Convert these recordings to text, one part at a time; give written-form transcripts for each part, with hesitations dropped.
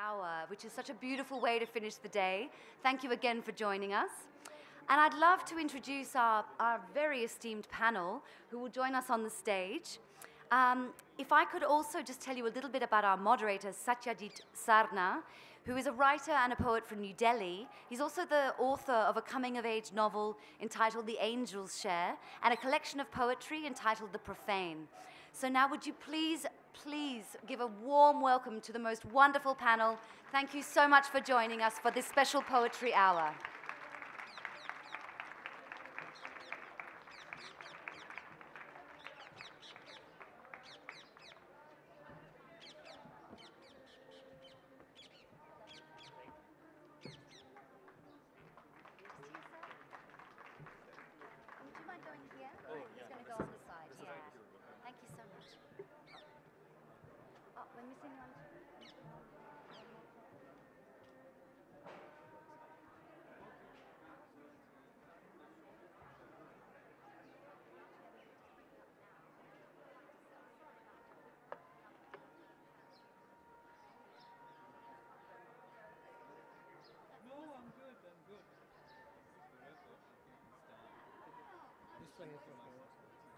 hour, which is such a beautiful way to finish the day. Thank you again for joining us. And I'd love to introduce our very esteemed panel who will join us on the stage. If I could also just tell you a little bit about our moderator, Satyajit Sarna, who is a writer and a poet from New Delhi. He's also the author of a coming-of-age novel entitled The Angel's Share and a collection of poetry entitled The Profane. So now would you please give a warm welcome to the most wonderful panel. Thank you so much for joining us for this special poetry hour.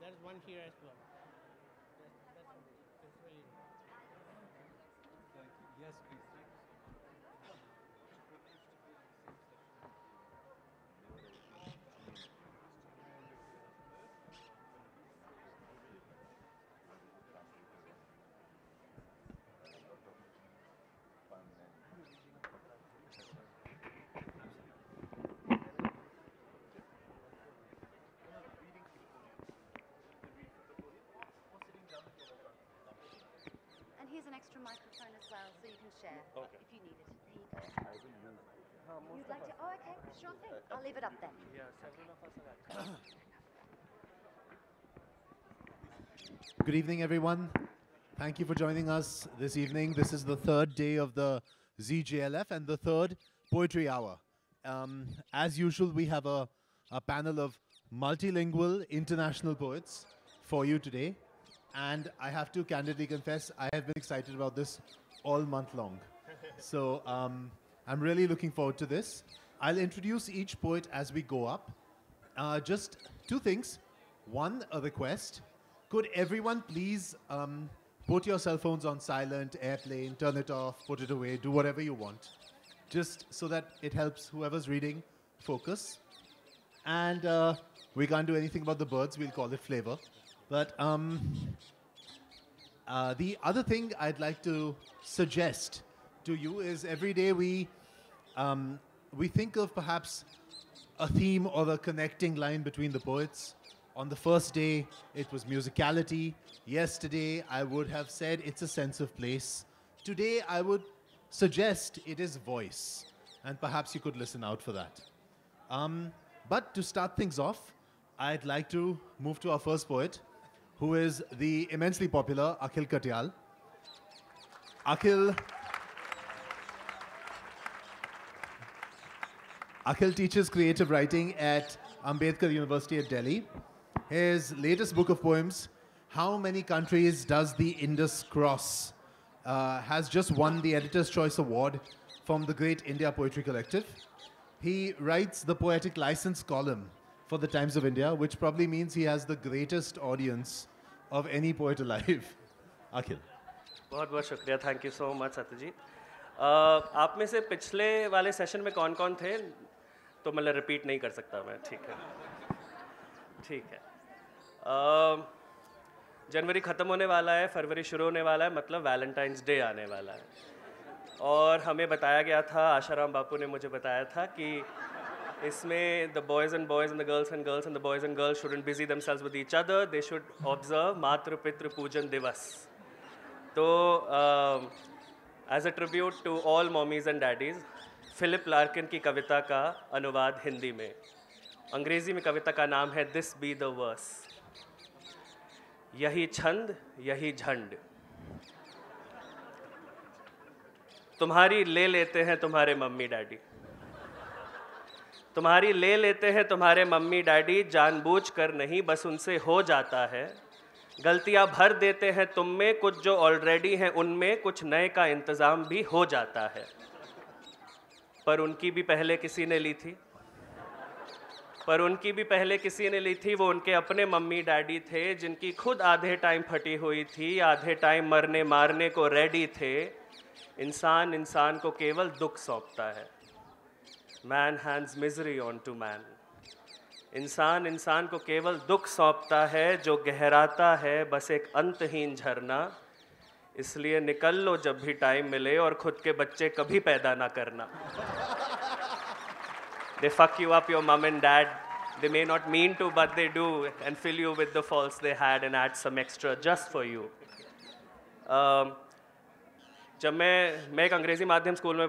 There's one here as well. That's really Thank you. Yes, please. Here's an extra microphone as well, so you can share if you need it. There you go. You'd like to? Oh, okay, sure thing. I'll leave it up then. Good evening, everyone. Thank you for joining us this evening. This is the third day of the ZJLF and the third poetry hour. As usual, we have a panel of multilingual international poets for you today. And I have to candidly confess, I have been excited about this all month long. So I'm really looking forward to this. I'll introduce each poet as we go up. Just two things. One, a request. Could everyone please put your cell phones on silent, airplane, turn it off, put it away, do whatever you want. Just so that it helps whoever's reading focus. And we can't do anything about the birds, we'll call it flavor. But the other thing I'd like to suggest to you is every day we think of perhaps a theme or a connecting line between the poets. On the first day, it was musicality. Yesterday, I would have said it's a sense of place. Today, I would suggest it is voice. And perhaps you could listen out for that. But to start things off, I'd like to move to our first poet, who is the immensely popular Akhil Katyal. Akhil teaches creative writing at Ambedkar University at Delhi. His latest book of poems, How Many Countries Does the Indus Cross?, has just won the Editor's Choice Award from the Great India Poetry Collective. He writes the Poetic License column for the Times of India, which probably means he has the greatest audience of any poet alive. Akhil. बहुत शुक्रिया. Thank you so much, Satyajit. आप में से पिछले वाले session में कौन-कौन थे? तो मतलब रिपीट नहीं कर सकता मैं. ठीक है. जनवरी ख़त्म होने वाला है, फरवरी शुरू होने वाला है, मतलब वैलेंटाइंस डे आने वाला है. और हमें बताया गया था, आशाराम बापू ने मुझे बताया था कि इसमें the boys and the girls and the boys and girls shouldn't busy themselves with each other. They should observe Matra Pitra Pujan Divas. So, as a tribute to all mommies and daddies, Philip Larkin की कविता का अनुवाद हिंदी में. अंग्रेजी में कविता का नाम है This Be the Verse. यही छंद, यही झंड, तुम्हारी ले लेते हैं तुम्हारे मम्मी डैडी. तुम्हारी ले लेते हैं तुम्हारे मम्मी डैडी, जानबूझकर नहीं बस उनसे हो जाता है. गलतियां भर देते हैं तुम में, कुछ जो ऑलरेडी हैं उनमें, कुछ नए का इंतज़ाम भी हो जाता है। पर उनकी भी पहले किसी ने ली थी, पर उनकी भी पहले किसी ने ली थी। वो उनके अपने मम्मी डैडी थे, जिनकी खुद आधे टाइम फटी हुई थी, आधे टाइम मरने मारने को रेडी थे। इंसान इंसान को केवल दुख सौंपता है। Man hands misery on to man. इंसान इंसान को केवल दुख सौंपता है, जो गहराता है बस एक अंतहीन झरना। इसलिए निकल लो जब भी टाइम मिले, और खुद के बच्चे कभी पैदा ना करना। They fuck you up, your mom and dad. They may not mean to, but they do, and fill you with the faults they had and add some extra just for you. जब मैं एक अंग्रेज़ी माध्यम school में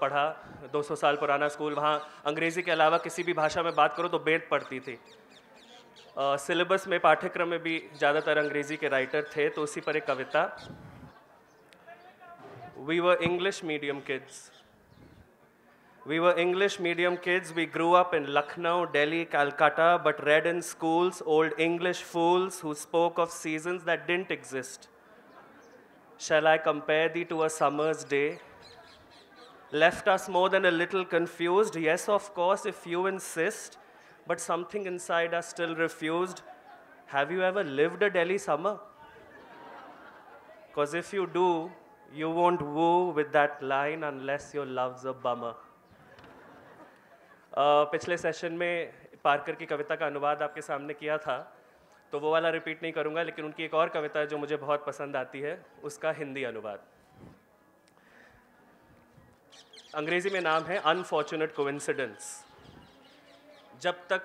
पढ़ा, 200 साल पुराना school, वहाँ अंग्रेज़ी के अलावा किसी भी भाषा में बात करो तो बेद पड़ती थी। सिलेबस में, पाठ्यक्रम में भी ज़्यादातर अंग्रेज़ी के राइटर थे, तो उसी पर एक कविता। We were English medium kids. We were English medium kids. We grew up in Lucknow, Delhi, Calcutta, but read in schools old English fools who spoke of seasons that didn't exist. Shall I compare thee to a summer's day? Left us more than a little confused. Yes, of course, if you insist, but something inside us still refused. Have you ever lived a Delhi summer? Because if you do, you won't woo with that line unless your love's a bummer. पिछले session में Parker की कविता का अनुवाद आपके सामने किया था, तो वो वाला रिपीट नहीं करूँगा, लेकिन उनकी एक और कविता जो मुझे बहुत पसंद आती है, उसका हिंदी अनुवाद। अंग्रेज़ी में नाम है अनफॉर्चुनेट कोइंसिडेंस। जब तक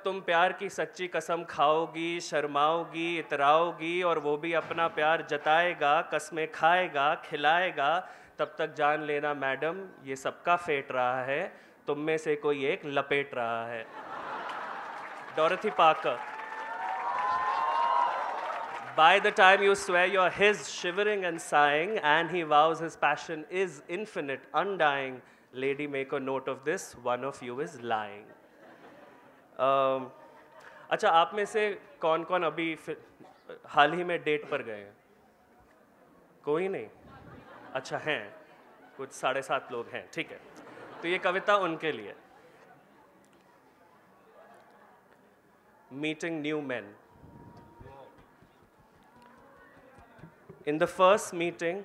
तुम प्यार की सच्ची कसम खाओगी, शर्माओगी, इतराओगी, और वो भी अपना प्यार जताएगा, कसमें खाएगा, खिलाएगा, तब तक जान लेना मैडम ये सबका फेट रहा है, तुम में से कोई एक लपेट रहा है। डोरथी Parker. By the time you swear you're his, shivering and sighing, and he vows his passion is infinite, undying, lady make a note of this, one of you is lying. अच्छा, आप में से कौन कौन अभी हाल ही में डेट पर गए हैं? कोई नहीं? अच्छा, हैं कुछ 7.5 लोग हैं, ठीक है। तो ये कविता उनके लिए। Meeting new men. In the first meeting,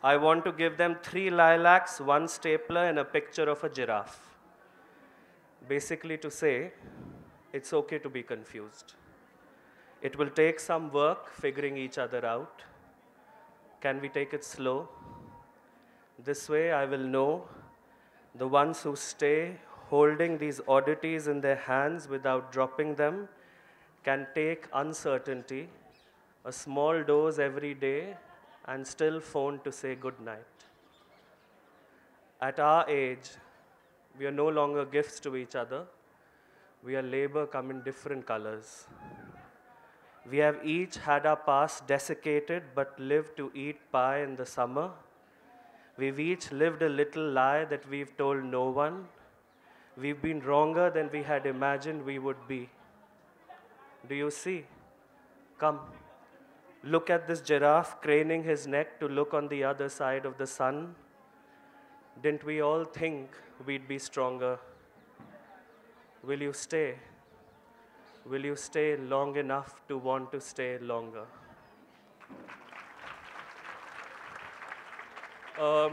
I want to give them 3 lilacs, 1 stapler, and a picture of a giraffe. Basically to say, it's okay to be confused. It will take some work figuring each other out. Can we take it slow? This way I will know the ones who stay holding these oddities in their hands without dropping them can take uncertainty, a small dose every day, and still phone to say good night. At our age, we are no longer gifts to each other. We are labor come in different colors. We have each had our past desiccated but lived to eat pie in the summer. We've each lived a little lie that we've told no one. We've been wronger than we had imagined we would be. Do you see? Come, look at this giraffe craning his neck to look on the other side of the sun. Didn't we all think we'd be stronger? Will you stay? Will you stay long enough to want to stay longer?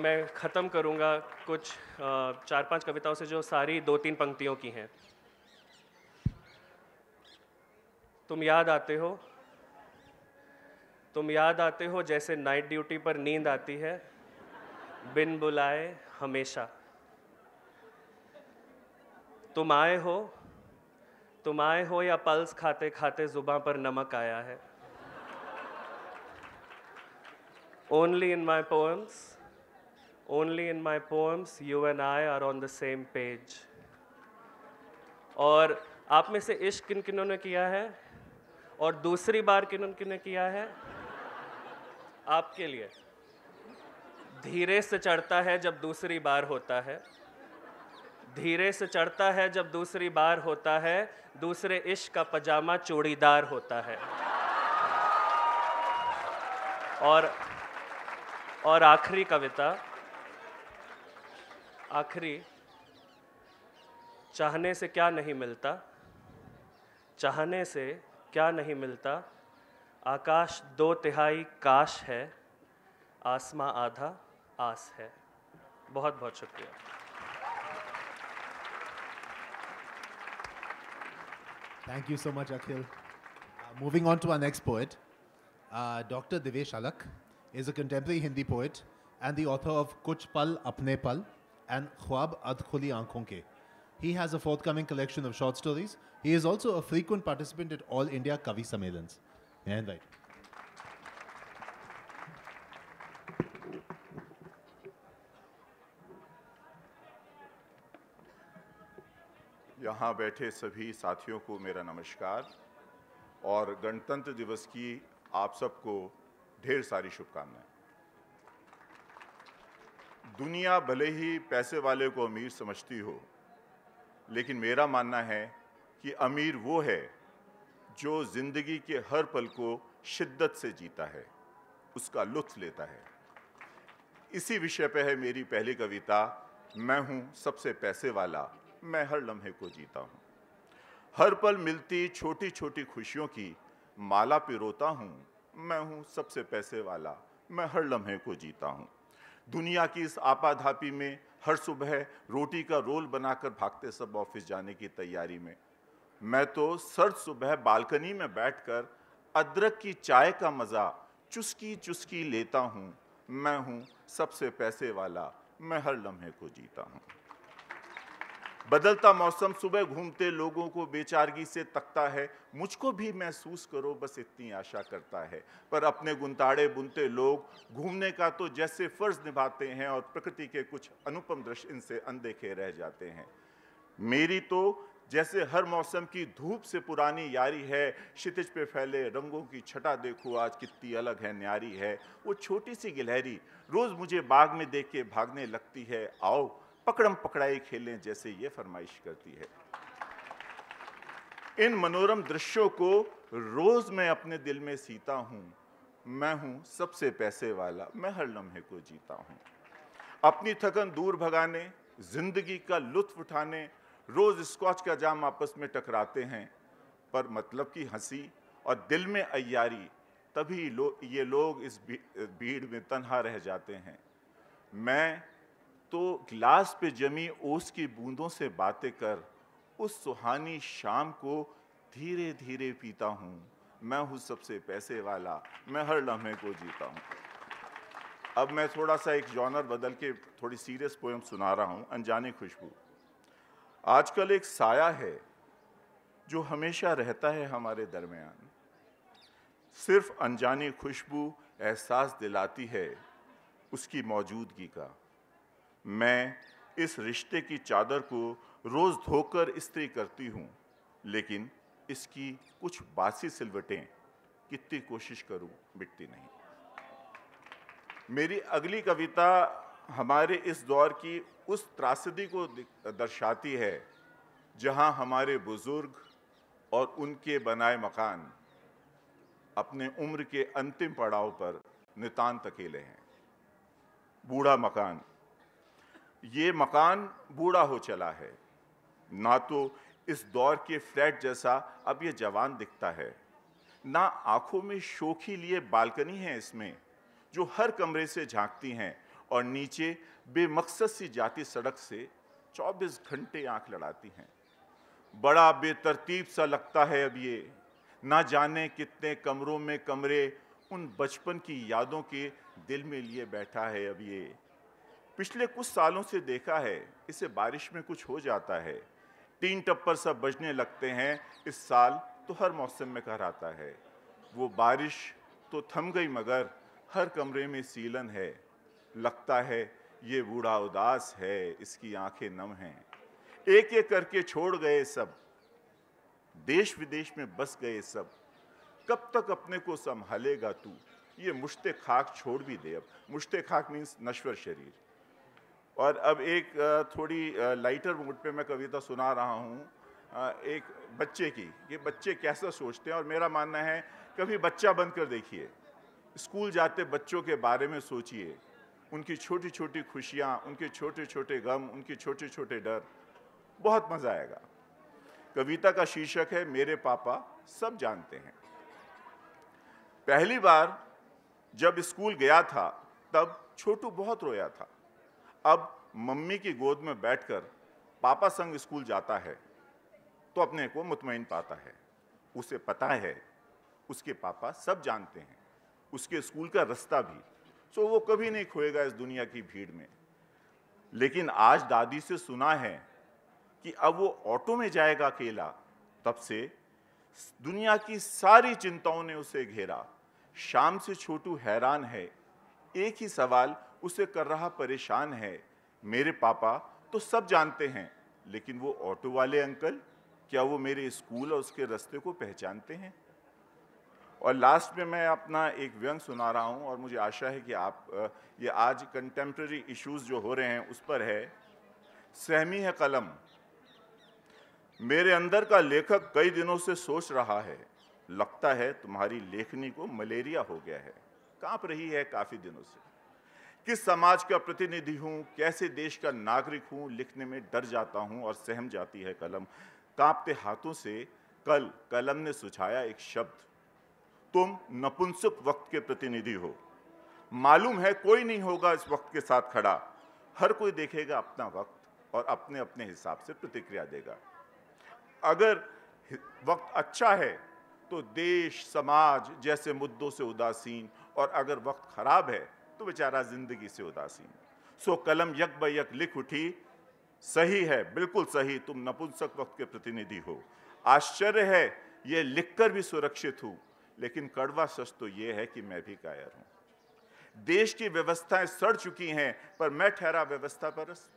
मैं ख़त्म करूँगा कुछ 4-5 कविताओं से जो सारी 2-3 पंक्तियों की हैं। तुम याद आते हो जैसे नाइट ड्यूटी पर नींद आती है, बिन बुलाए हमेशा। तुम आए हो या पल्स खाते खाते जुबां पर नमक आया है। Only in my poems, you and I are on the same page. और आप में से इश्क किन किनों ने किया है और दूसरी बार किन किन किया है? आपके लिए धीरे से चढ़ता है जब दूसरी बार होता है, धीरे से चढ़ता है जब दूसरी बार होता है, दूसरे इश्क का पजामा चूड़ीदार होता है। और आखिरी कविता, आखिरी, चाहने से क्या नहीं मिलता, चाहने से क्या नहीं मिलता, आकाश 2/3 काश है, आसमां आधा आस है। बहुत बहुत शुक्रिया। Thank you so much, Akhil. Moving on to our next poet, Dr. Devesh Alakh is a contemporary Hindi poet and the author of Kuch Pal Apne Pal and Khwab Adhkhuli Aankhon Ke. He has a forthcoming collection of short stories. He is also a frequent participant at All India Kavi Sammelans. May I invite? यहाँ बैठे सभी साथियों को मेरा नमस्कार और गणतंत्र दिवस की आप सबको ढेर सारी शुभकामनाएं। दुनिया भले ही पैसे वाले को अमीर समझती हो, लेकिन मेरा मानना है कि अमीर वो है जो जिंदगी के हर पल को शिद्दत से जीता है, उसका लुत्फ लेता है। इसी विषय पे है मेरी पहली कविता, मैं हूँ सबसे पैसे वाला, मैं हर लम्हे को जीता हूँ। हर पल मिलती छोटी छोटी खुशियों की माला पिरोता हूँ, मैं हूँ सबसे पैसे वाला, मैं हर लम्हे को जीता हूँ। दुनिया की इस आपाधापी में हर सुबह रोटी का रोल बनाकर भागते सब ऑफिस जाने की तैयारी में, मैं तो सर्द सुबह बालकनी में बैठकर अदरक की चाय का मज़ा चुस्की चुस्की लेता हूँ, मैं हूँ सबसे पैसे वाला, मैं हर लम्हे को जीता हूँ। बदलता मौसम सुबह घूमते लोगों को बेचारगी से तकता है, मुझको भी महसूस करो बस इतनी आशा करता है। पर अपने गुंताड़े बुनते लोग घूमने का तो जैसे फर्ज निभाते हैं और प्रकृति के कुछ अनुपम दृश्य इनसे अनदेखे रह जाते हैं। मेरी तो जैसे हर मौसम की धूप से पुरानी यारी है, क्षितिज पे फैले रंगों की छटा देखो आज कितनी अलग है न्यारी है। वो छोटी सी गिलहरी रोज मुझे बाग में देख के भागने लगती है, आओ पकड़म पकड़ाई खेलें जैसे ये फरमाइश करती है। इन मनोरम दृश्यों को रोज मैं अपने दिल में सीता हूं, मैं हूं सबसे पैसे वाला, मैं हर लम्हे को जीता हूं। अपनी थकन दूर भगाने, जिंदगी का लुत्फ उठाने रोज स्कॉच का जाम आपस में टकराते हैं, पर मतलब की हंसी और दिल में अय्यारी तभी ये लोग इस भीड़ में तन्हा रह जाते हैं। मैं तो गिलास पे जमी ओस की बूंदों से बातें कर उस सुहानी शाम को धीरे धीरे पीता हूँ, मैं हूँ सबसे पैसे वाला, मैं हर लम्हे को जीता हूँ। अब मैं थोड़ा सा एक जॉनर बदल के थोड़ी सीरियस पोएम सुना रहा हूँ, अनजानी खुशबू। आजकल एक साया है जो हमेशा रहता है हमारे दरमियान, सिर्फ अनजानी खुशबू एहसास दिलाती है उसकी मौजूदगी का। मैं इस रिश्ते की चादर को रोज धोकर इस्त्री करती हूँ, लेकिन इसकी कुछ बासी सिलवटें कितनी कोशिश करूँ मिटती नहीं। मेरी अगली कविता हमारे इस दौर की उस त्रासदी को दर्शाती है जहाँ हमारे बुजुर्ग और उनके बनाए मकान अपने उम्र के अंतिम पड़ाव पर नितांत अकेले हैं। बूढ़ा मकान, ये मकान बूढ़ा हो चला है, ना तो इस दौर के फ्लैट जैसा अब ये जवान दिखता है, ना आंखों में शोखी लिए बालकनी है इसमें जो हर कमरे से झांकती हैं और नीचे बेमकसद सी जाती सड़क से 24 घंटे आंख लड़ाती हैं। बड़ा बेतरतीब सा लगता है अब ये, ना जाने कितने कमरों में कमरे उन बचपन की यादों के दिल में लिए बैठा है अब ये। पिछले कुछ सालों से देखा है इसे बारिश में कुछ हो जाता है, टीन टप्पर सब बजने लगते हैं, इस साल तो हर मौसम में कहराता है। वो बारिश तो थम गई मगर हर कमरे में सीलन है, लगता है ये बूढ़ा उदास है, इसकी आंखें नम हैं। एक एक करके छोड़ गए सब, देश विदेश में बस गए सब, कब तक अपने को संभालेगा तू, ये मुश्ते खाक छोड़ भी दे अब। मुश्ते खाक मीन्स नश्वर शरीर। और अब एक थोड़ी लाइटर मूड पे मैं कविता सुना रहा हूँ एक बच्चे की, कि बच्चे कैसा सोचते हैं। और मेरा मानना है कभी बच्चा बनकर देखिए, स्कूल जाते बच्चों के बारे में सोचिए, उनकी छोटी छोटी खुशियाँ, उनके छोटे छोटे गम, उनके छोटे छोटे डर, बहुत मज़ा आएगा। कविता का शीर्षक है मेरे पापा सब जानते हैं। पहली बार जब स्कूल गया था तब छोटू बहुत रोया था। अब मम्मी की गोद में बैठकर पापा संग स्कूल जाता है तो अपने को मुतमईन पाता है। उसे पता है उसके पापा सब जानते हैं, उसके स्कूल का रास्ता भी, सो वो कभी नहीं खोएगा इस दुनिया की भीड़ में। लेकिन आज दादी से सुना है कि अब वो ऑटो में जाएगा अकेला। तब से दुनिया की सारी चिंताओं ने उसे घेरा। शाम से छोटू हैरान है, एक ही सवाल उसे कर रहा परेशान है, मेरे पापा तो सब जानते हैं, लेकिन वो ऑटो वाले अंकल, क्या वो मेरे स्कूल और उसके रास्ते को पहचानते हैं? और लास्ट में मैं अपना एक व्यंग सुना रहा हूँ, और मुझे आशा है कि आप ये आज कंटेम्प्रेरी इश्यूज जो हो रहे हैं उस पर है। सहमी है कलम, मेरे अंदर का लेखक कई दिनों से सोच रहा है, लगता है तुम्हारी लेखनी को मलेरिया हो गया है, कांप रही है काफी दिनों से। किस समाज का प्रतिनिधि हूँ, कैसे देश का नागरिक हूँ, लिखने में डर जाता हूँ और सहम जाती है कलम। कांपते हाथों से कल कलम ने सुझाया एक शब्द, तुम नपुंसक वक्त के प्रतिनिधि हो। मालूम है कोई नहीं होगा इस वक्त के साथ खड़ा, हर कोई देखेगा अपना वक्त और अपने अपने हिसाब से प्रतिक्रिया देगा। अगर वक्त अच्छा है तो देश समाज जैसे मुद्दों से उदासीन, और अगर वक्त खराब है तो बेचारा जिंदगी से उदासीन। सो कलम यक ब यक लिख उठी, सही है बिल्कुल सही, तुम नपुंसक वक्त के प्रतिनिधि हो। आश्चर्य है ये लिखकर भी सुरक्षित हूं, लेकिन कड़वा सच तो ये है कि मैं भी कायर हूं। देश की व्यवस्थाएं सड़ चुकी हैं पर मैं ठहरा व्यवस्था परस्त।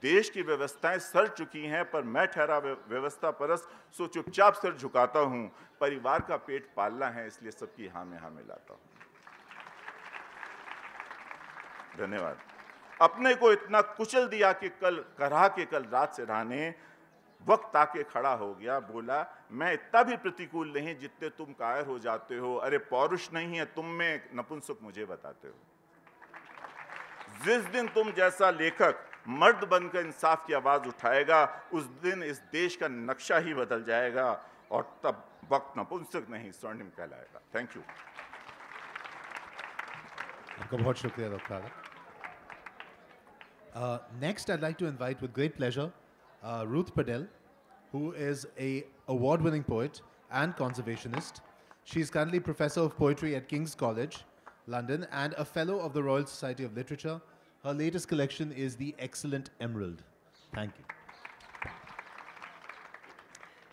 देश की व्यवस्थाएं सड़ चुकी हैं पर मैं ठहरा व्यवस्था परस्त। सो चुपचाप सर झुकाता हूं, परिवार का पेट पालना है इसलिए सबकी हाँ में हाँ मिलाता हूं। धन्यवाद। अपने को इतना कुचल दिया कि कल करहा के कल रात से रहने, वक्त आके खड़ा हो गया, बोला मैं इतना भी प्रतिकूल नहीं जितने तुम कायर हो जाते हो। अरे पौरुष नहीं है तुम में, नपुंसक मुझे बताते हो। जिस दिन तुम जैसा लेखक मर्द बनकर इंसाफ की आवाज उठाएगा, उस दिन इस देश का नक्शा ही बदल जाएगा, और तब वक्त नपुंसक नहीं स्वर्णिम कहलाएगा। Thank you. आपका बहुत शुक्रिया doctor आलख। Next, I'd like to invite with great pleasure Ruth Padel, who is a award-winning poet and conservationist. She is currently Professor of Poetry at King's College, London, and a Fellow of the Royal Society of Literature. Her latest collection is The Excellent Emerald. Thank you.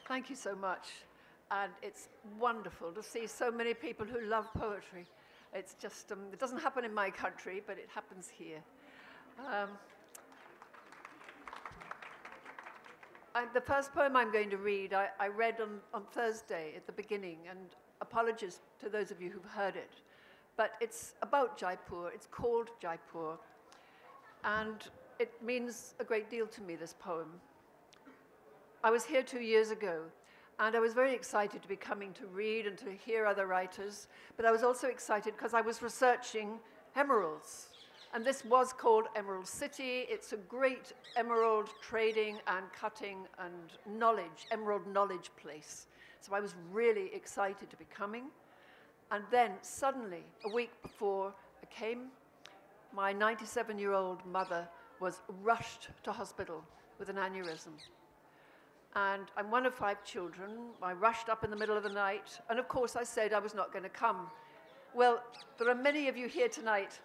Thank you so much. And it's wonderful to see so many people who love poetry. It's just, it doesn't happen in my country, but it happens here. The first poem I'm going to read, I read on Thursday at the beginning, and apologies to those of you who've heard it. But it's about Jaipur. It's called Jaipur. And it means a great deal to me, this poem. I was here 2 years ago, and I was very excited to be coming to read and to hear other writers, but I was also excited because I was researching emeralds. And this was called Emerald City. It's a great emerald trading and cutting and knowledge, emerald knowledge place. So I was really excited to be coming. And then suddenly, a week before I came, my 97-year-old mother was rushed to hospital with an aneurysm. And I'm one of 5 children. I rushed up in the middle of the night. And of course, I said I was not going to come. Well, there are many of you here tonight.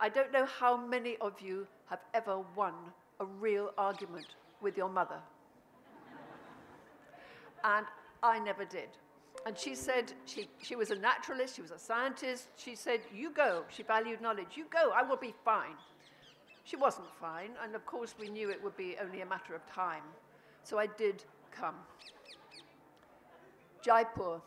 I don't know how many of you have ever won a real argument with your mother. And I never did. And she said, she was a naturalist, she was a scientist. She said, you go. She valued knowledge. You go, I will be fine. She wasn't fine, and of course we knew it would be only a matter of time. So I did come. Jaipur.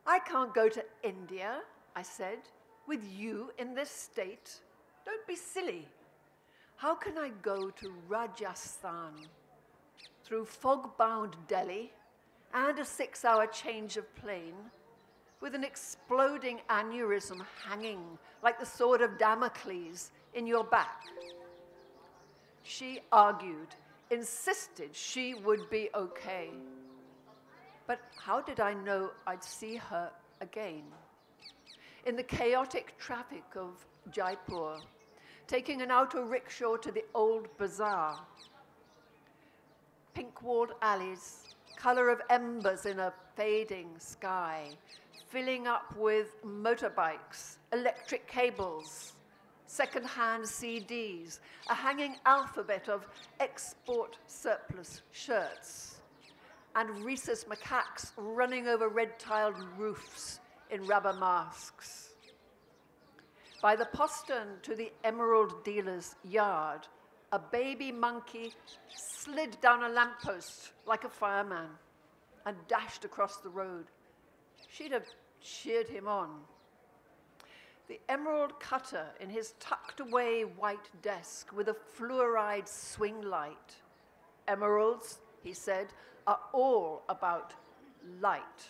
I can't go to India, I said, with you in this state. Don't be silly. How can I go to Rajasthan through fog-bound Delhi and a 6-hour change of plane with an exploding aneurysm hanging like the sword of Damocles in your back? She argued, insisted she would be okay. But how did I know I'd see her again? In the chaotic traffic of Jaipur, taking an auto rickshaw to the old bazaar, pink-walled alleys, color of embers in a fading sky, filling up with motorbikes, electric cables, second-hand CDs, a hanging alphabet of export surplus shirts, and rhesus macaques running over red-tiled roofs in rubber masks. By the postern to the emerald dealer's yard, a baby monkey slid down a lamppost like a fireman and dashed across the road. She'd have cheered him on. The emerald cutter in his tucked-away white desk with a fluoride swing light. Emeralds, he said, are all about light.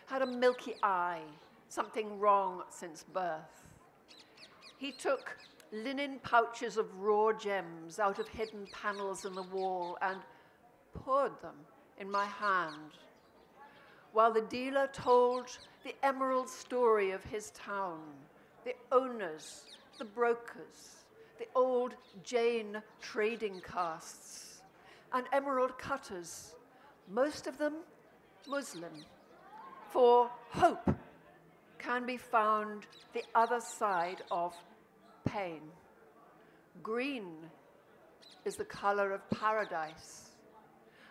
Had a milky eye, something wrong since birth. He took linen pouches of raw gems out of hidden panels in the wall and poured them in my hand, while the dealer told the emerald story of his town, the owners, the brokers, the old Jain trading castes, and emerald cutters, most of them Muslim, for hope can be found the other side of pain. Green is the color of paradise.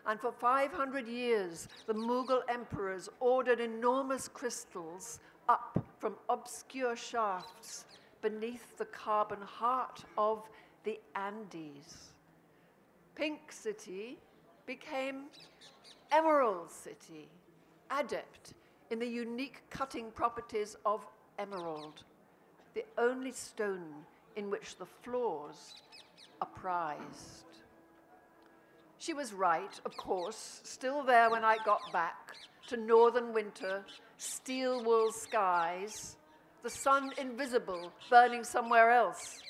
And for 500 years, the Mughal emperors ordered enormous crystals up from obscure shafts beneath the carbon heart of the Andes. Pink City became Emerald City, adept in the unique cutting properties of emerald, the only stone in which the flaws are prized. She was right, of course, still there when I got back to northern winter, steel wool skies, the sun invisible, burning somewhere else,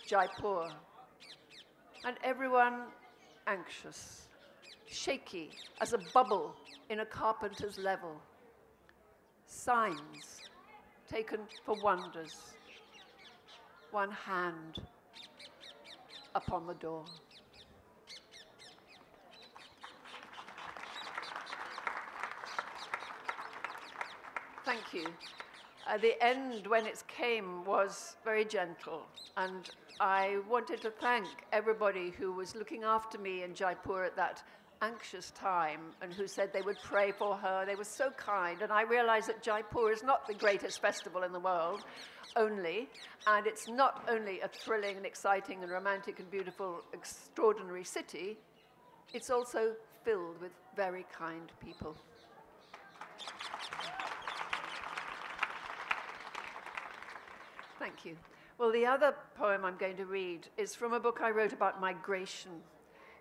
Jaipur. And everyone anxious, shaky as a bubble in a carpenter's level. Signs taken for wonders. One hand upon the door. Thank you. The end, when it came, was very gentle, and I wanted to thank everybody who was looking after me in Jaipur at that anxious time and who said they would pray for her. They were so kind, and I realized that Jaipur is not the greatest festival in the world only, and it's not only a thrilling and exciting and romantic and beautiful, extraordinary city, it's also filled with very kind people. Thank you. Well, the other poem I'm going to read is from a book I wrote about migration.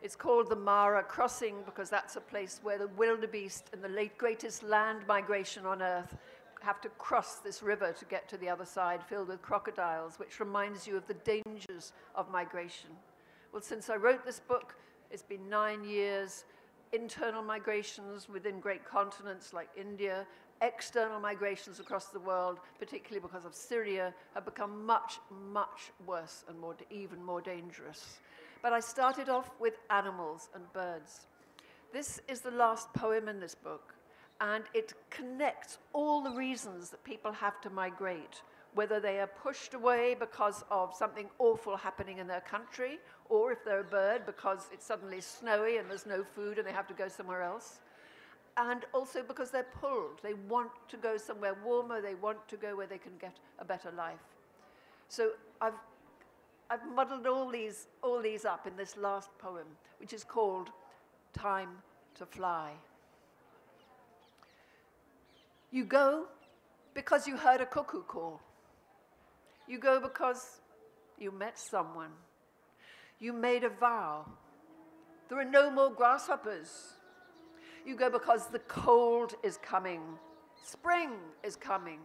It's called The Mara Crossing because that's a place where the wildebeest and the greatest land migration on earth have to cross this river to get to the other side, filled with crocodiles, which reminds you of the dangers of migration. Well, since I wrote this book, it's been 9 years. Internal migrations within great continents like India, external migrations across the world, particularly because of Syria, have become much, much worse and even more dangerous. But I started off with animals and birds. This is the last poem in this book, and it connects all the reasons that people have to migrate, whether they are pushed away because of something awful happening in their country, or if they're a bird because it's suddenly snowy and there's no food and they have to go somewhere else. And also because they're pulled. They want to go somewhere warmer. They want to go where they can get a better life. So I've muddled all these up in this last poem, which is called Time to Fly. You go because you heard a cuckoo call. You go because you met someone You made a vow. There are no more grasshoppers. You go because the cold is coming. Spring is coming.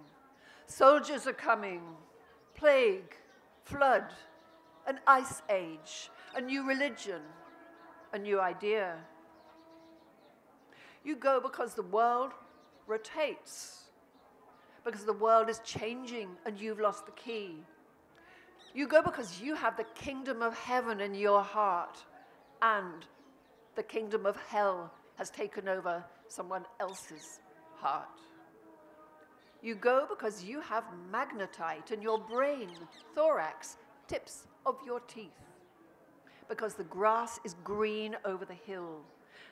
Soldiers are coming. Plague, flood, an ice age, a new religion, a new idea. You go because the world rotates, because the world is changing and you've lost the key. You go because you have the kingdom of heaven in your heart and the kingdom of hell has taken over someone else's heart. You go because you have magnetite in your brain, thorax, tips of your teeth. Because the grass is green over the hill,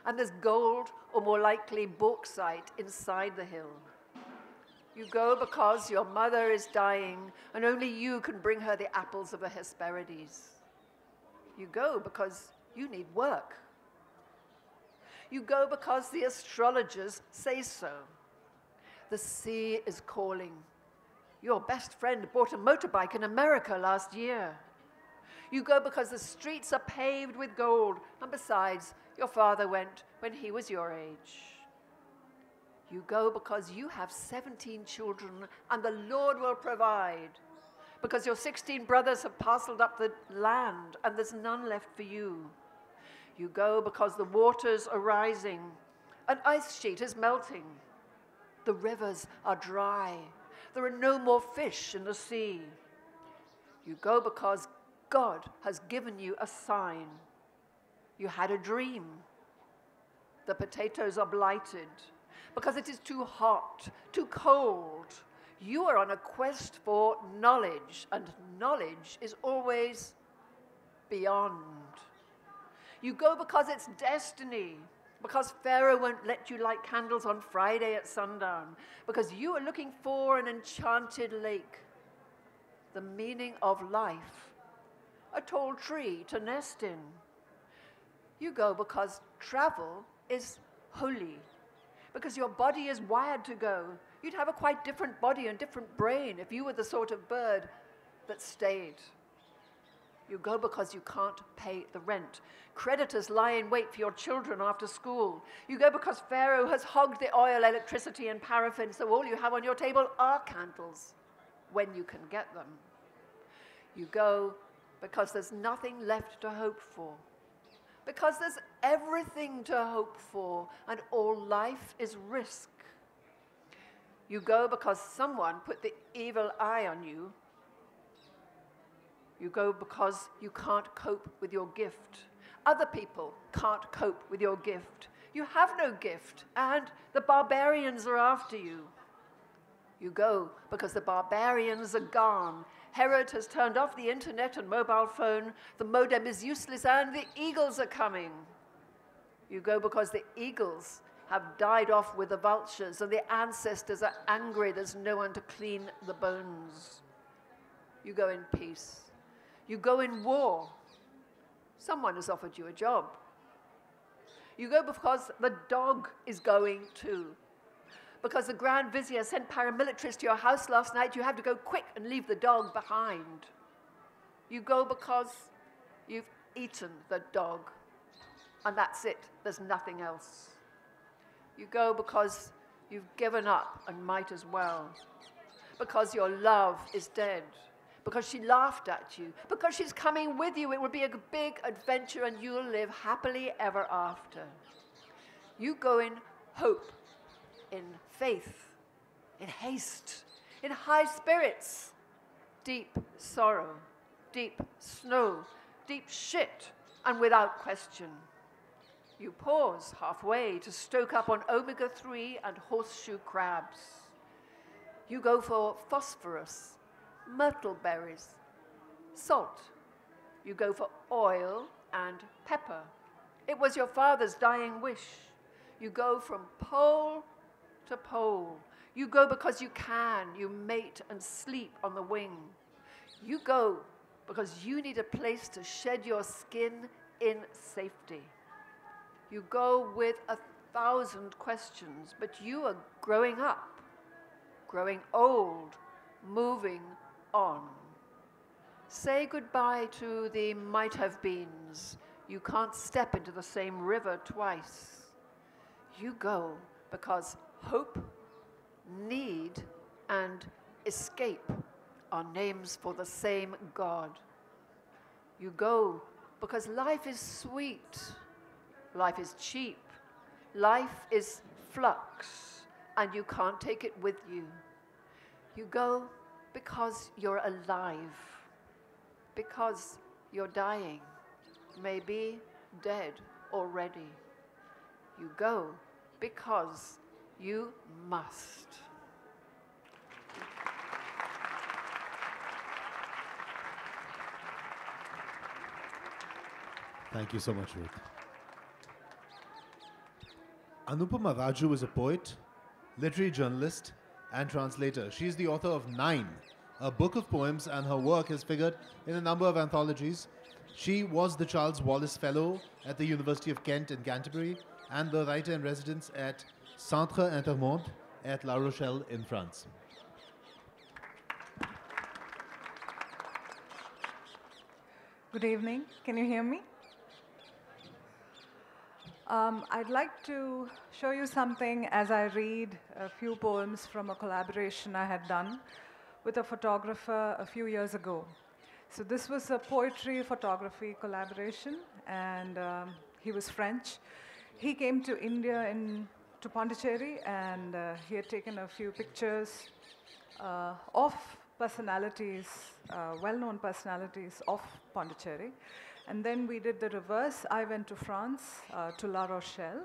and there's gold, or more likely bauxite, inside the hill. You go because your mother is dying, and only you can bring her the apples of the Hesperides. You go because you need work. You go because the astrologers say so. The sea is calling. Your best friend bought a motorbike in America last year. You go because the streets are paved with gold, and besides, your father went when he was your age. You go because you have 17 children, and the Lord will provide. Because your 16 brothers have parceled up the land, and there's none left for you. You go because the waters are rising, an ice sheet is melting. The rivers are dry. There are no more fish in the sea. You go because God has given you a sign. You had a dream. The potatoes are blighted because it is too hot, too cold. You are on a quest for knowledge, and knowledge is always beyond. You go because it's destiny, because Pharaoh won't let you light candles on Friday at sundown, because you are looking for an enchanted lake, the meaning of life, a tall tree to nest in. You go because travel is holy, because your body is wired to go. You'd have a quite different body and different brain if you were the sort of bird that stayed. You go because you can't pay the rent. Creditors lie in wait for your children after school. You go because Pharaoh has hogged the oil, electricity, and paraffin, so all you have on your table are candles when you can get them. You go because there's nothing left to hope for. Because there's everything to hope for, and all life is risk. You go because someone put the evil eye on you. You go because you can't cope with your gift. Other people can't cope with your gift. You have no gift, and the barbarians are after you. You go because the barbarians are gone. Herod has turned off the internet and mobile phone. The modem is useless, and the eagles are coming. You go because the eagles have died off with the vultures, and the ancestors are angry there's no one to clean the bones. You go in peace. You go in war. Someone has offered you a job. You go because the dog is going too. Because the Grand Vizier sent paramilitaries to your house last night, you have to go quick and leave the dog behind. You go because you've eaten the dog, and that's it. There's nothing else. You go because you've given up and might as well. Because your love is dead. Because she laughed at you. Because she's coming with you. It will be a big adventure, and you'll live happily ever after. You go in hope, in faith, in haste, in high spirits, deep sorrow, deep snow, deep shit, and without question. You pause halfway to stoke up on omega-3 and horseshoe crabs. You go for phosphorus, myrtle berries, salt. You go for oil and pepper. It was your father's dying wish. You go from pole to pole. You go because you can. You mate and sleep on the wing. You go because you need a place to shed your skin in safety. You go with 1,000 questions, but you are growing up, growing old, moving on. Say goodbye to the might-have-beens. You can't step into the same river twice. You go because hope, need, and escape are names for the same God. You go because life is sweet, life is cheap, life is flux, and you can't take it with you. You go because you're alive, because you're dying, maybe dead already. You go because you must. Thank you so much, Ruth. Anupama Raju is a poet, literary journalist, and translator. She is the author of Nine, a book of poems, and her work has figured in a number of anthologies. She was the Charles Wallace Fellow at the University of Kent in Canterbury and the writer-in-residence at Centre Intermonde at La Rochelle in France. Good evening. Can you hear me? I'd like to show you something as I read a few poems from a collaboration I had done with a photographer a few years ago. So this was a poetry photography collaboration, and he was French. He came to India to Pondicherry, and he had taken a few pictures of personalities, well-known personalities of Pondicherry. And then we did the reverse. I went to France, to La Rochelle,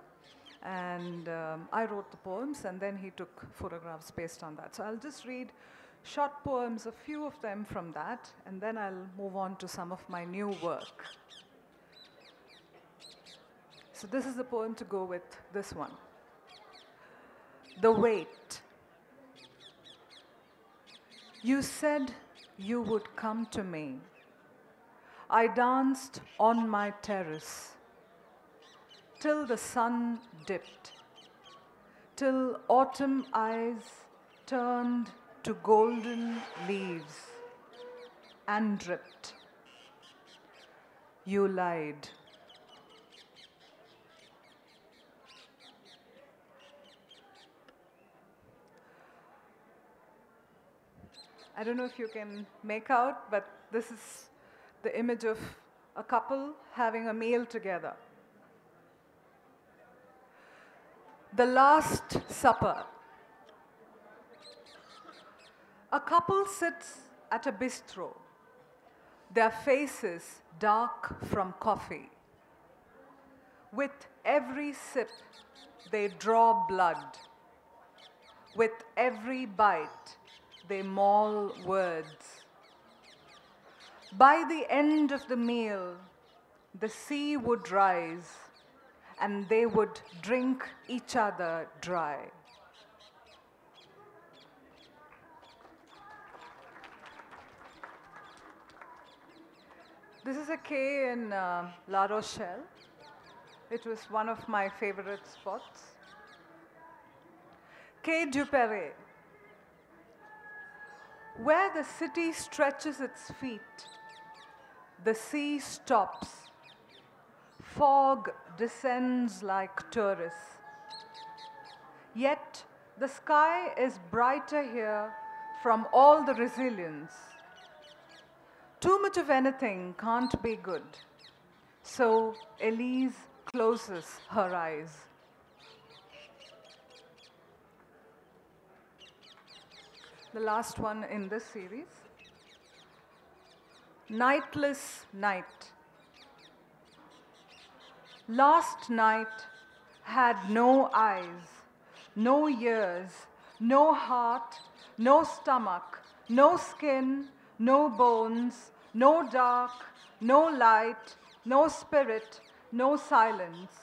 and I wrote the poems, and then he took photographs based on that. So I'll just read short poems, a few of them from that, and then I'll move on to some of my new work. So this is the poem to go with this one. The Wait. You said you would come to me. I danced on my terrace till the sun dipped, till autumn eyes turned to golden leaves and dripped. You lied. I don't know if you can make out, but this is the image of a couple having a meal together. The Last Supper. A couple sits at a bistro, their faces dark from coffee. With every sip, they draw blood. With every bite, they maul words. By the end of the meal, the sea would rise and they would drink each other dry. This is a quay in La Rochelle. It was one of my favorite spots. Quai du Perret, where the city stretches its feet, the sea stops. Fog descends like tourists. Yet the sky is brighter here from all the resilience. Too much of anything can't be good. So Elise closes her eyes. The last one in this series. Nightless Night. Last night had no eyes, no ears, no heart, no stomach, no skin, no bones, no dark, no light, no spirit, no silence.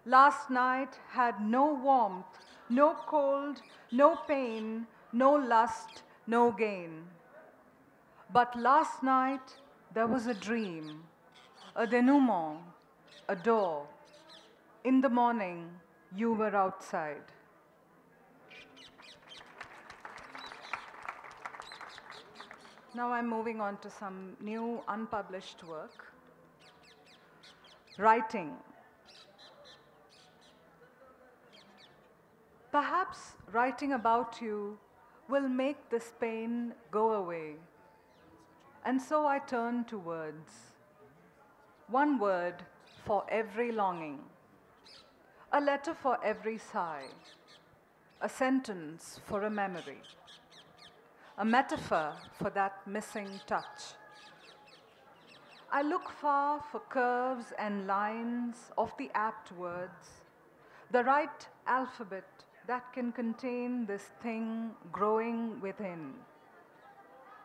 Last night had no warmth, no cold, no pain, no lust, no gain. But last night there was a dream, a denouement, a door. In the morning, you were outside. Now I'm moving on to some new unpublished work. Writing. Perhaps writing about you will make this pain go away. And so I turn to words. One word for every longing. A letter for every sigh. A sentence for a memory. A metaphor for that missing touch. I look far for curves and lines of the apt words, the right alphabet that can contain this thing growing within.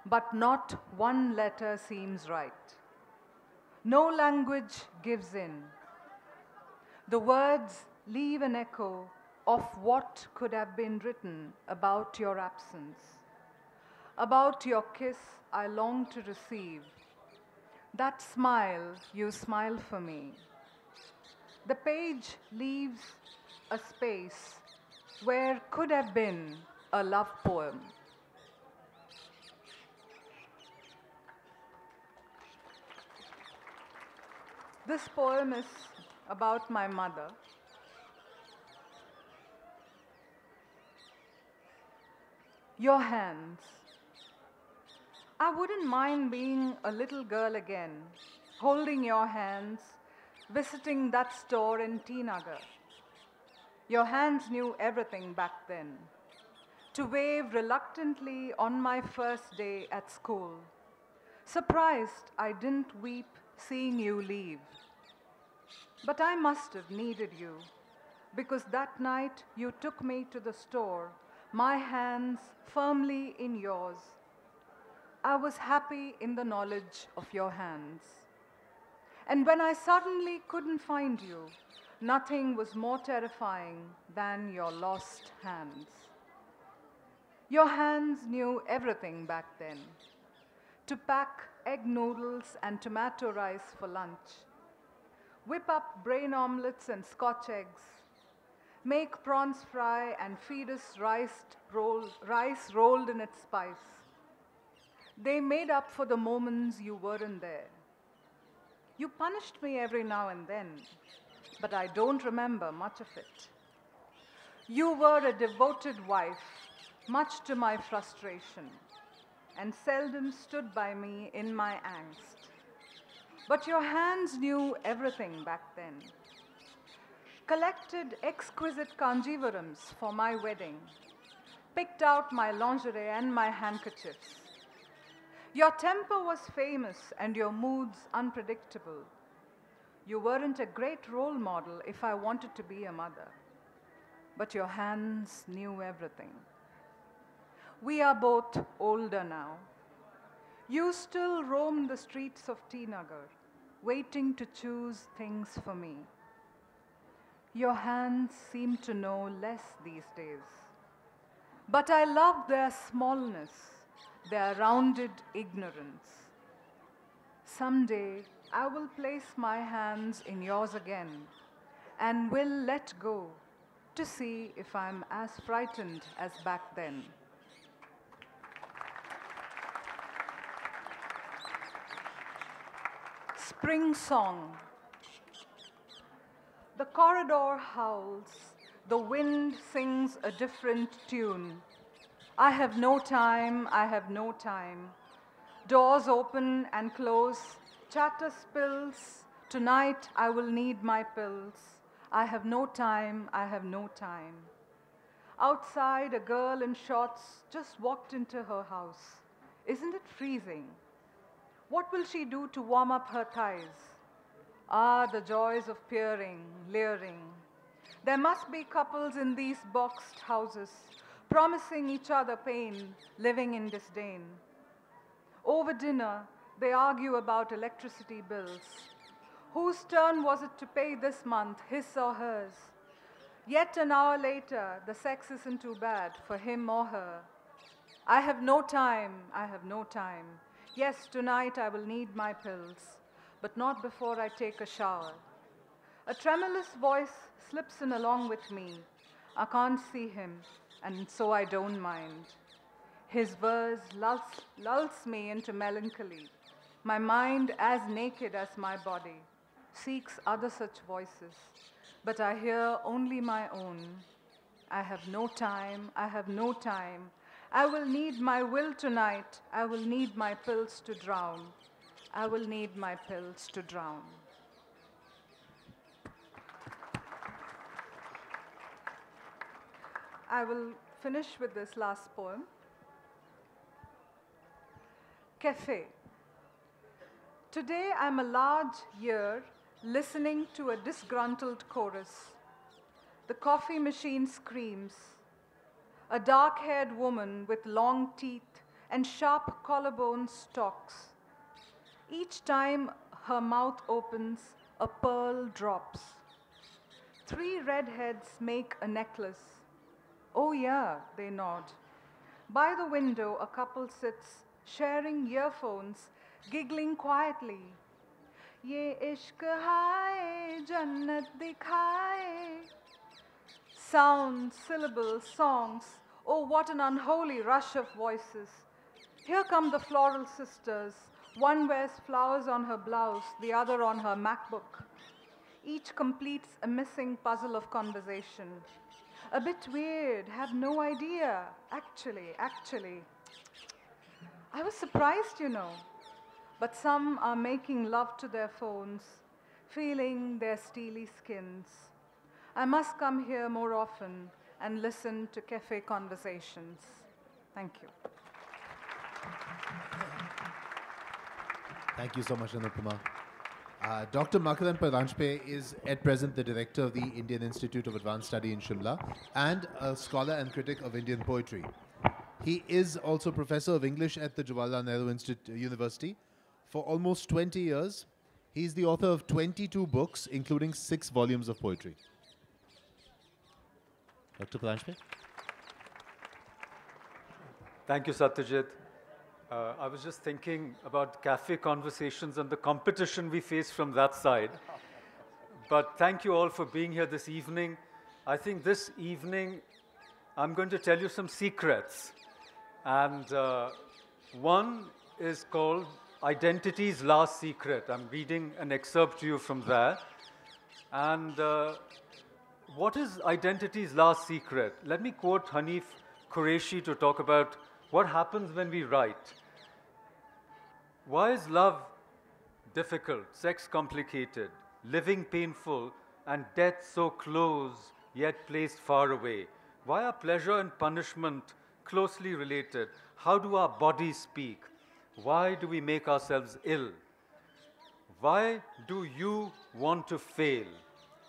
But not one letter seems right. No language gives in. The words leave an echo of what could have been written about your absence. About your kiss I long to receive. That smile you smile for me. The page leaves a space where could have been a love poem. This poem is about my mother. Your hands. I wouldn't mind being a little girl again, holding your hands, visiting that store in T Nagar. Your hands knew everything back then. To wave reluctantly on my first day at school. Surprised I didn't weep seeing you leave. But I must have needed you, because that night you took me to the store, my hands firmly in yours. I was happy in the knowledge of your hands. And when I suddenly couldn't find you, nothing was more terrifying than your lost hands. Your hands knew everything back then. To pack egg noodles and tomato rice for lunch, whip up brain omelets and Scotch eggs, make prawns fry and feed us rice rolled in its spice. They made up for the moments you weren't there. You punished me every now and then, but I don't remember much of it. You were a devoted wife, much to my frustration, and seldom stood by me in my angst. But your hands knew everything back then. Collected exquisite kanjivarams for my wedding, picked out my lingerie and my handkerchiefs. Your temper was famous and your moods unpredictable. You weren't a great role model if I wanted to be a mother, but your hands knew everything. We are both older now. You still roam the streets of T Nagar, waiting to choose things for me. Your hands seem to know less these days, but I love their smallness, their rounded ignorance. Someday I will place my hands in yours again and will let go to see if I'm as frightened as back then. Spring song. The corridor howls, the wind sings a different tune. I have no time, I have no time. Doors open and close, chatter spills. Tonight I will need my pills. I have no time, I have no time. Outside, a girl in shorts just walked into her house. Isn't it freezing? What will she do to warm up her thighs? Ah, the joys of peering, leering. There must be couples in these boxed houses, promising each other pain, living in disdain. Over dinner, they argue about electricity bills. Whose turn was it to pay this month, his or hers? Yet an hour later, the sex isn't too bad for him or her. I have no time, I have no time. Yes, tonight I will need my pills, but not before I take a shower. A tremulous voice slips in along with me. I can't see him, and so I don't mind. His verse lulls me into melancholy. My mind, as naked as my body, seeks other such voices, but I hear only my own. I have no time, I have no time. I will need my will tonight. I will need my pills to drown. I will need my pills to drown. I will finish with this last poem. Cafe. Today I'm a large ear listening to a disgruntled chorus. The coffee machine screams. A dark-haired woman with long teeth and sharp collarbones talks. Each time her mouth opens, a pearl drops. 3 redheads make a necklace. Oh yeah, they nod. By the window, a couple sits, sharing earphones, giggling quietly. Ye ishq hai, jannat dikhaye. Sounds, syllables, songs. Oh, what an unholy rush of voices. Here come the floral sisters. One wears flowers on her blouse, the other on her MacBook. Each completes a missing puzzle of conversation. A bit weird, have no idea. Actually. I was surprised, you know. But some are making love to their phones, feeling their steely skins. I must come here more often and listen to cafe conversations. Thank you. Thank you so much, Anupama. Dr. Makarand Paranjape is at present the director of the Indian Institute of Advanced Study in Shimla and a scholar and critic of Indian poetry. He is also professor of English at the Jawaharlal Nehru University for almost 20 years. He's the author of 22 books, including 6 volumes of poetry. Dr. Paranjape? Thank you, Satyajit. I was just thinking about cafe conversations and the competition we face from that side. But thank you all for being here this evening. I think this evening I'm going to tell you some secrets. And one is called Identity's Last Secret. I'm reading an excerpt to you from there. And what is identity's last secret? Let me quote Hanif Qureshi to talk about what happens when we write. Why is love difficult, sex complicated, living painful, and death so close, yet placed far away? Why are pleasure and punishment closely related? How do our bodies speak? Why do we make ourselves ill? Why do you want to fail?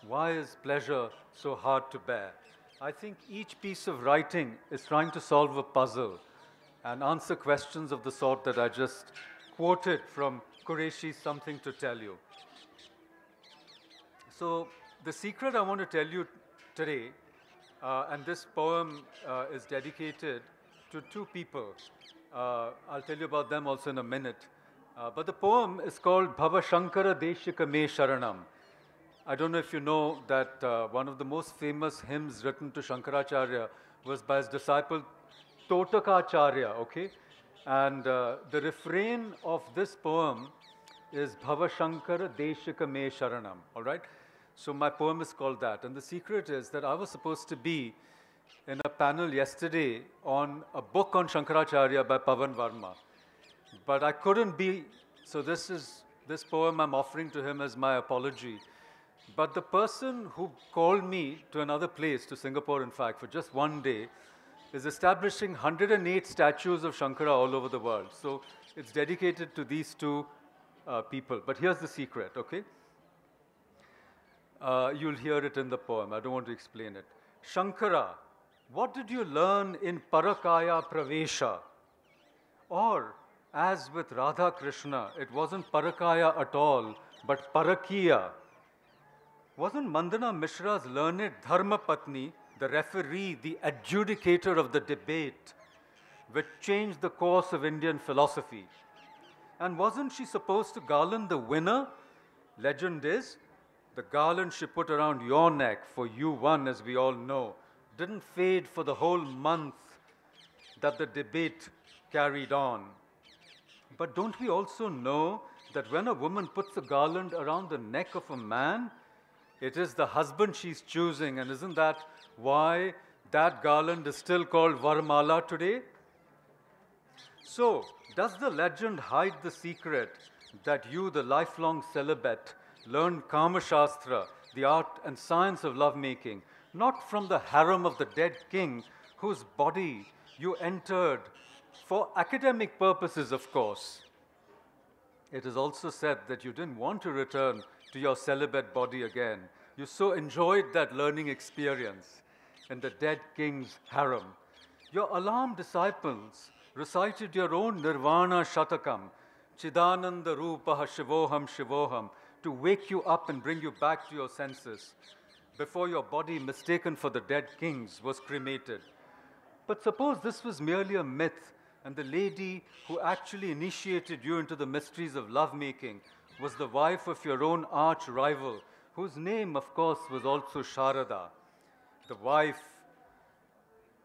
Why is pleasure so hard to bear? I think each piece of writing is trying to solve a puzzle and answer questions of the sort that I just quoted from Qureshi's Something to Tell You. So the secret I want to tell you today, and this poem is dedicated to 2 people. I'll tell you about them also in a minute. But the poem is called Bhava Shankara Deshika Me Sharanam. I don't know if you know that one of the most famous hymns written to Shankaracharya was by his disciple Totakacharya, okay? And the refrain of this poem is Bhava Shankara Deshika Me Sharanam, all right? So my poem is called that. And the secret is that I was supposed to be in a panel yesterday on a book on Shankaracharya by Pavan Varma. But I couldn't be, so this poem I'm offering to him as my apology. But the person who called me to another place, to Singapore in fact, for just one day, is establishing 108 statues of Shankara all over the world. So it's dedicated to these 2 people. But here's the secret, okay? You'll hear it in the poem. I don't want to explain it. Shankara, what did you learn in Parakaya Pravesha? Or, as with Radha Krishna, it wasn't Parakaya at all, but Parakiya. Wasn't Mandana Mishra's learned Dharma Patni the referee, the adjudicator of the debate, which changed the course of Indian philosophy? And wasn't she supposed to garland the winner? Legend is, the garland she put around your neck, for you won, as we all know, didn't fade for the whole month. that the debate carried on. But don't we also know that when a woman puts a garland around the neck of a man, it is the husband she's choosing, and isn't that why that garland is still called Varmala today? So, does the legend hide the secret that you, the lifelong celibate, learned Kama Shastra, the art and science of lovemaking, not from the harem of the dead king, whose body you entered for academic purposes, of course? It is also said that you didn't want to return to your celibate body again. You so enjoyed that learning experience in the dead king's harem. Your alarmed disciples recited your own Nirvana Shatakam, Chidananda Rupaha Shivoham Shivoham, to wake you up and bring you back to your senses before your body, mistaken for the dead king's, was cremated. But suppose this was merely a myth, and the lady who actually initiated you into the mysteries of lovemaking was the wife of your own arch rival, whose name, of course, was also Sharada. The wife,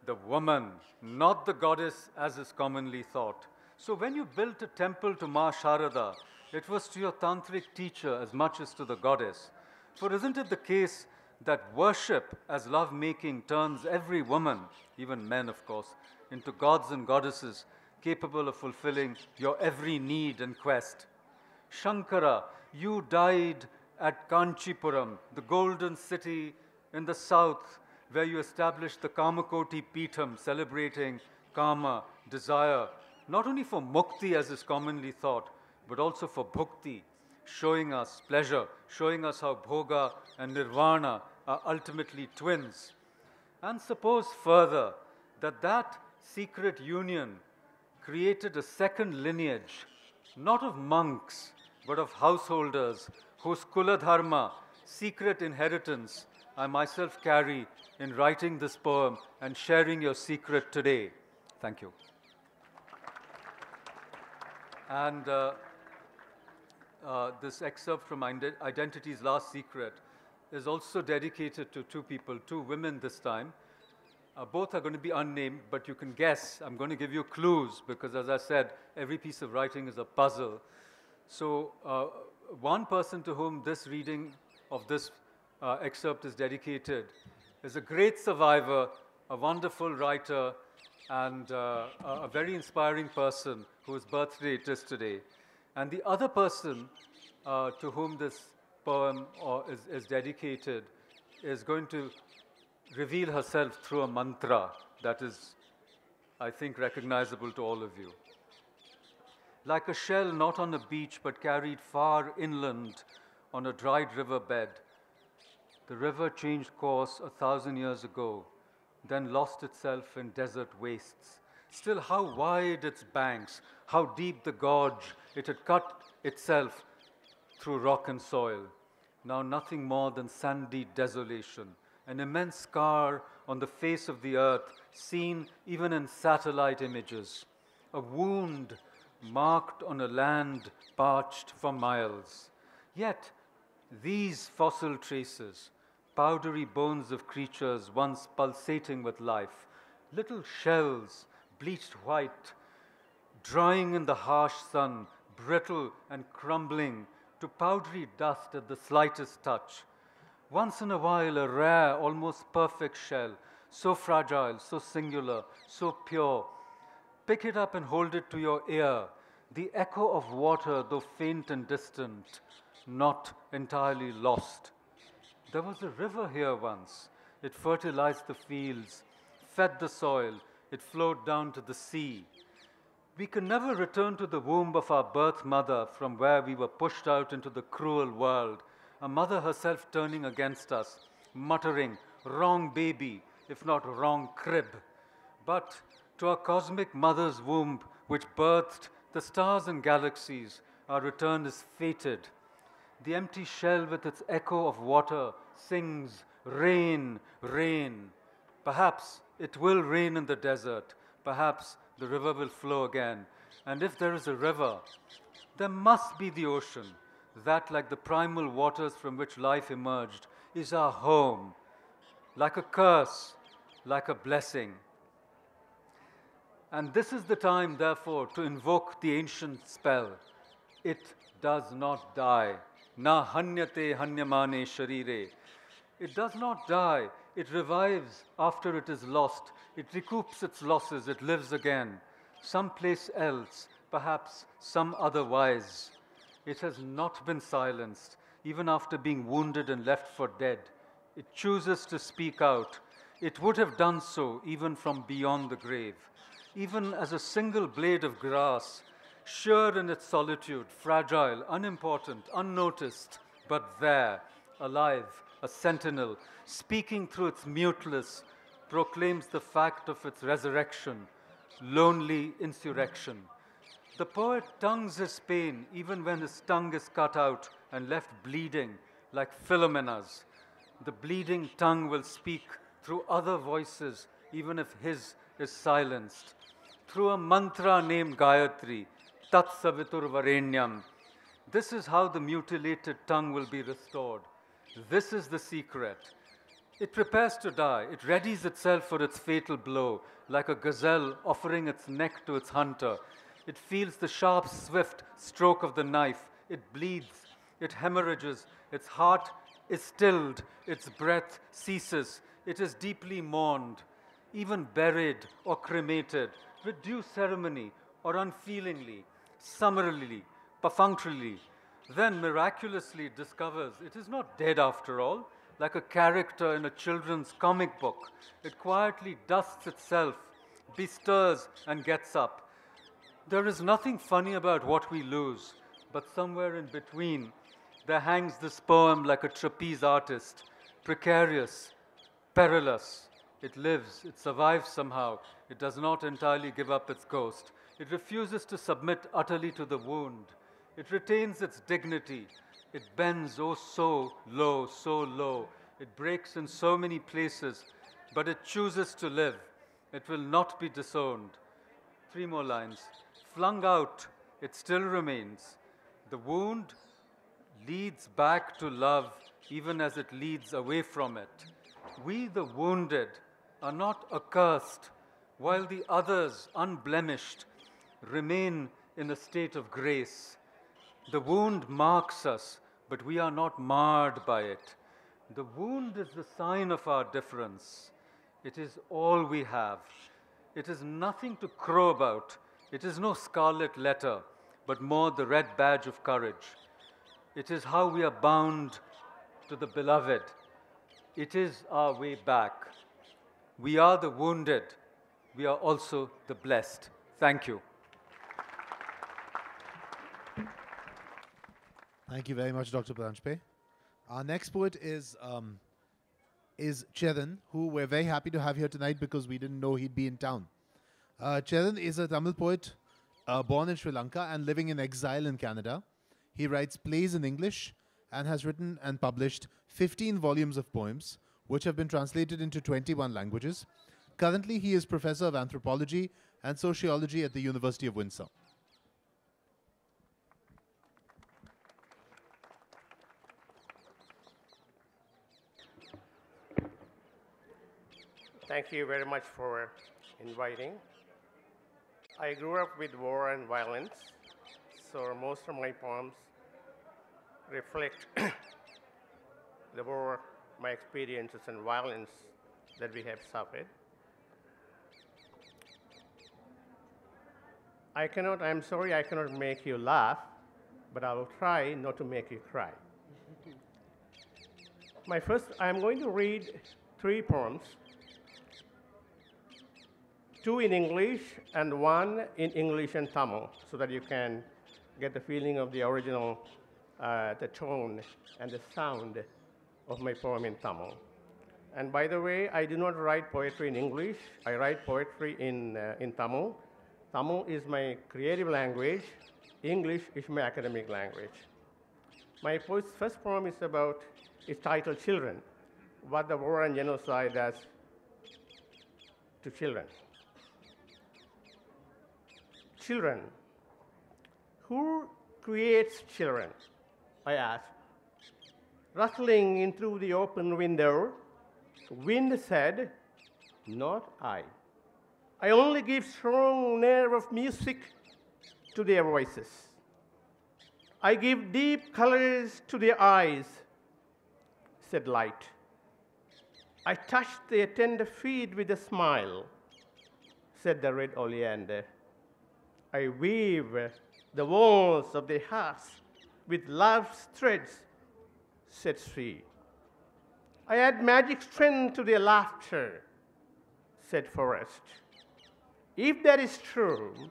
the woman, not the goddess as is commonly thought. So when you built a temple to Ma Sharada, it was to your tantric teacher as much as to the goddess. For isn't it the case that worship as lovemaking turns every woman, even men of course, into gods and goddesses capable of fulfilling your every need and quest? Shankara, you died at Kanchipuram, the golden city in the south, where you established the Kamakoti Peetham, celebrating Kama, desire, not only for mukti as is commonly thought, but also for bhukti, showing us pleasure, showing us how bhoga and nirvana are ultimately twins. And suppose further that that secret union created a second lineage, not of monks, but of householders whose kula dharma, secret inheritance, I myself carry in writing this poem and sharing your secret today. Thank you. And this excerpt from Identity's Last Secret is also dedicated to two people, two women this time. Both are going to be unnamed, but you can guess. I'm going to give you clues because, as I said, every piece of writing is a puzzle. So one person to whom this reading of this excerpt is dedicated is a great survivor, a wonderful writer, and a very inspiring person whose birthday it is today. And the other person to whom this poem is dedicated is going to reveal herself through a mantra that is, I think, recognizable to all of you. Like a shell not on a beach but carried far inland on a dried river bed, the river changed course 1,000 years ago, then lost itself in desert wastes. Still, how wide its banks, how deep the gorge, it had cut itself through rock and soil. Now nothing more than sandy desolation, an immense scar on the face of the earth, seen even in satellite images. A wound marked on a land parched for miles. Yet, these fossil traces, powdery bones of creatures once pulsating with life, little shells, bleached white, drying in the harsh sun, brittle and crumbling to powdery dust at the slightest touch. Once in a while, a rare, almost perfect shell, so fragile, so singular, so pure. Pick it up and hold it to your ear. The echo of water, though faint and distant, not entirely lost. There was a river here once. It fertilized the fields, fed the soil. It flowed down to the sea. We can never return to the womb of our birth mother from where we were pushed out into the cruel world, a mother herself turning against us, muttering, wrong baby, if not wrong crib. But to our cosmic mother's womb, which birthed the stars and galaxies, our return is fated. The empty shell with its echo of water sings, rain, rain. Perhaps it will rain in the desert. Perhaps the river will flow again. And if there is a river, there must be the ocean. That, like the primal waters from which life emerged, is our home. Like a curse, like a blessing. And this is the time, therefore, to invoke the ancient spell. It does not die. Na hanyate hanyamane sharire. It does not die. It revives after it is lost. It recoups its losses. It lives again. Someplace else, perhaps some otherwise. It has not been silenced, even after being wounded and left for dead. It chooses to speak out. It would have done so even from beyond the grave. Even as a single blade of grass, sure in its solitude, fragile, unimportant, unnoticed, but there, alive, a sentinel, speaking through its muteless, proclaims the fact of its resurrection, lonely insurrection. The poet tongues his pain even when his tongue is cut out and left bleeding like Philomena's. The bleeding tongue will speak through other voices even if his is silenced. Through a mantra named Gayatri, Tat Savitur Varenyam. This is how the mutilated tongue will be restored. This is the secret. It prepares to die. It readies itself for its fatal blow, like a gazelle offering its neck to its hunter. It feels the sharp, swift stroke of the knife. It bleeds. It hemorrhages. Its heart is stilled. Its breath ceases. It is deeply mourned, even buried or cremated, with due ceremony or unfeelingly, summarily, perfunctorily, then miraculously discovers it is not dead after all. Like a character in a children's comic book, it quietly dusts itself, bestirs, and gets up. There is nothing funny about what we lose, but somewhere in between, there hangs this poem like a trapeze artist, precarious, perilous. It lives, it survives somehow. It does not entirely give up its ghost. It refuses to submit utterly to the wound. It retains its dignity. It bends, oh, so low, so low. It breaks in so many places, but it chooses to live. It will not be disowned. 3 more lines. Flung out, it still remains. The wound leads back to love, even as it leads away from it. We, the wounded, are not accursed, while the others, unblemished, remain in a state of grace. The wound marks us, but we are not marred by it. The wound is the sign of our difference. It is all we have. It is nothing to crow about. It is no scarlet letter, but more the red badge of courage. It is how we are bound to the beloved. It is our way back. We are the wounded. We are also the blessed. Thank you. Thank you very much, Dr. Paranjape. Our next poet is Cheran, who we're very happy to have here tonight because we didn't know he'd be in town. Cheran is a Tamil poet born in Sri Lanka and living in exile in Canada. He writes plays in English and has written and published 15 volumes of poems, which have been translated into 21 languages. Currently, he is Professor of Anthropology and Sociology at the University of Windsor. Thank you very much for inviting. I grew up with war and violence, so most of my poems reflect the war, my experiences and violence that we have suffered. I'm sorry I cannot make you laugh, but I will try not to make you cry. I'm going to read 3 poems, 2 in English and 1 in English and Tamil, so that you can get the feeling of the original, the tone and the sound of my poem in Tamil. And by the way, I do not write poetry in English. I write poetry in Tamil. Tamil is my creative language. English is my academic language. My first poem is titled Children, What the War and Genocide Does to Children. Children. Who creates children? I ask. Rustling in through the open window, wind said, not I. I only give strong nerve of music to their voices. I give deep colors to their eyes, said light. I touch their tender feet with a smile, said the red oleander. I weave the walls of their hearts with love's threads, said she. I add magic strength to their laughter, said forest. If that is true,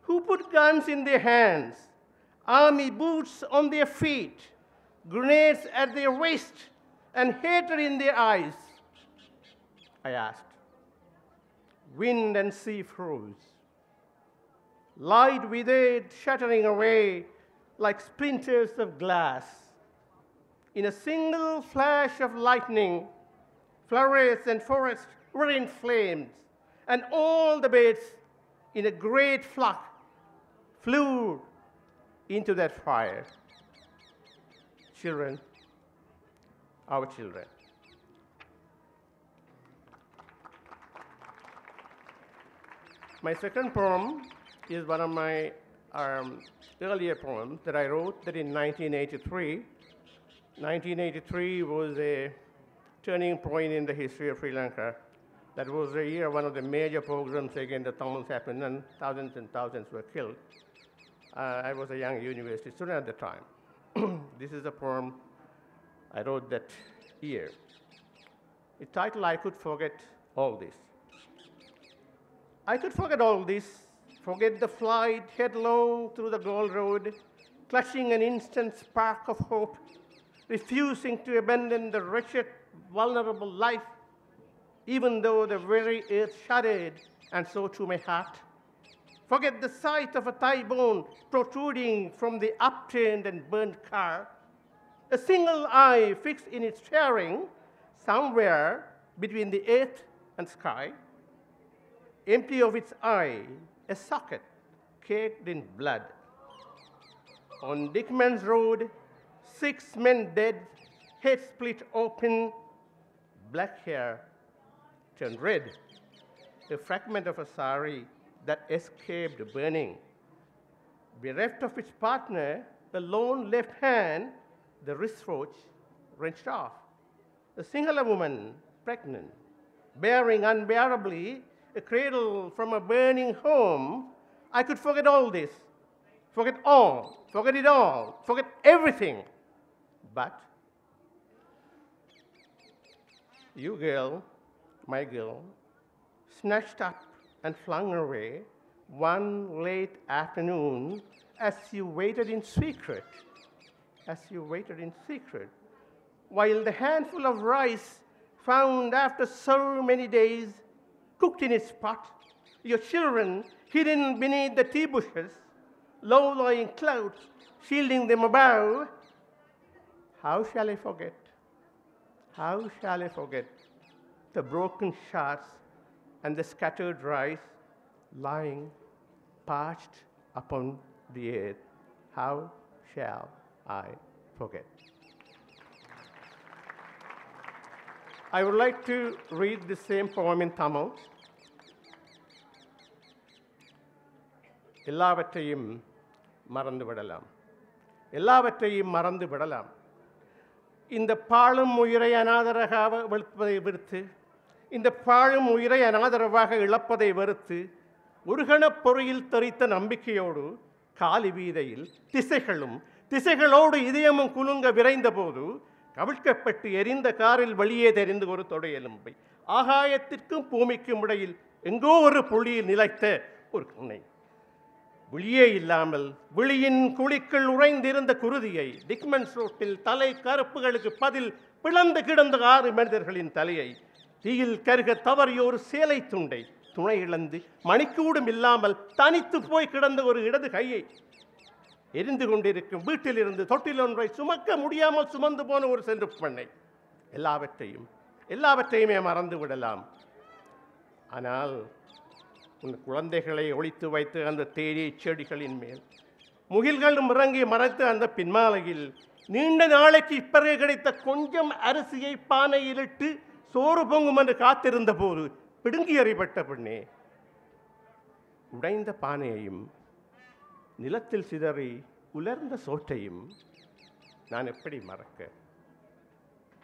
who put guns in their hands, army boots on their feet, grenades at their waist, and hatred in their eyes? I asked. Wind and sea froze. Light withered, shattering away like splinters of glass. In a single flash of lightning, forests and forests were in flames, and all the birds in a great flock flew into that fire. Children, our children. My second poem is one of my earlier poems that I wrote that in 1983. 1983 was a turning point in the history of Sri Lanka. That was the year one of the major pogroms against the Tamils happened, and thousands were killed. I was a young university student at the time. This is a poem I wrote that year. It's titled, I Could Forget All This. I could forget all this, forget the flight headlong through the gold road, clutching an instant spark of hope, refusing to abandon the wretched, vulnerable life, even though the very earth shuddered, and so too my heart. Forget the sight of a thigh bone protruding from the upturned and burnt car, a single eye fixed in its staring somewhere between the earth and sky. Empty of its eye, a socket caked in blood. On Dickman's Road, 6 men dead, head split open, black hair turned red, a fragment of a sari that escaped burning. Bereft of its partner, the lone left hand, the wristwatch wrenched off. A Sinhala woman, pregnant, bearing unbearably a cradle from a burning home. I could forget all this, forget all, forget it all, forget everything. But you girl, my girl, snatched up and flung away one late afternoon as you waited in secret, while the handful of rice found after so many days cooked in its pot, your children hidden beneath the tea bushes, low-lying clouds shielding them above. How shall I forget? How shall I forget the broken shards and the scattered rice lying parched upon the earth? How shall I forget? I would like to read the same poem in Tamil. எல்லாவற்றையும் மறந்து விடலாம், எல்லாவற்றையும் மறந்து விடலாம். இந்த பாழும் உயிரை அனாதரவாக வெளுப்பதை வெறுத்து, இந்த பாழும் உயிரை அனாதரவாக இழப்பதை வெறுத்து, ஒரு கணப் பொறியில் தெரித்த நம்பிக்கையோடு காலி வீதையில் திசைகளோடு இதயமும் குலுங்க விரைந்த போது, கவிழ்க்கப்பட்டு எரிந்த காரில் வெளியே தெரிந்து ஒரு தொடையெலும்பை, ஆகாயத்திற்கும் பூமிக்கும் இடையில் எங்கோ ஒரு புள்ளியில் நிலைத்த ஒரு கண்ணை, விழியே இல்லாமல் விழியின் குழிக்குள் உறைந்திருந்த குருதியை, டிக்மன்ஸ் ரோட்டில் தலை கருப்புகளுக்கு பதில் பிளந்து கிடந்த 6 மனிதர்களின் தலையை, தீயில் கருக தவறிய ஒரு சேலை துண்டை, துணை இழந்து மணிக்கூடும் இல்லாமல் தனித்து போய் கிடந்த ஒரு இடது கையை, எரிந்து கொண்டிருக்கும் வீட்டிலிருந்து தொட்டிலொன்றை சுமக்க முடியாமல் சுமந்து போன ஒரு சென்று பெண்ணை, எல்லாவற்றையுமே மறந்து விடலாம். ஆனால் உன் குழந்தைகளை ஒளித்து வைத்து அந்த தேனீ செடிகளின் மேல் முகில்களும் இறங்கி மறைத்து அந்த பின்மாலையில் நீண்ட நாளைக்கு பிறகு கிடைத்த கொஞ்சம் அரிசியை பானையிலிட்டு சோறு பொங்குமென்று காத்திருந்த போது பிடுங்கி எறிபட்ட பெண்ணே, உடைந்த பானையையும் நிலத்தில் சிதறி உலர்ந்த சோற்றையும் நான் எப்படி மறக்க,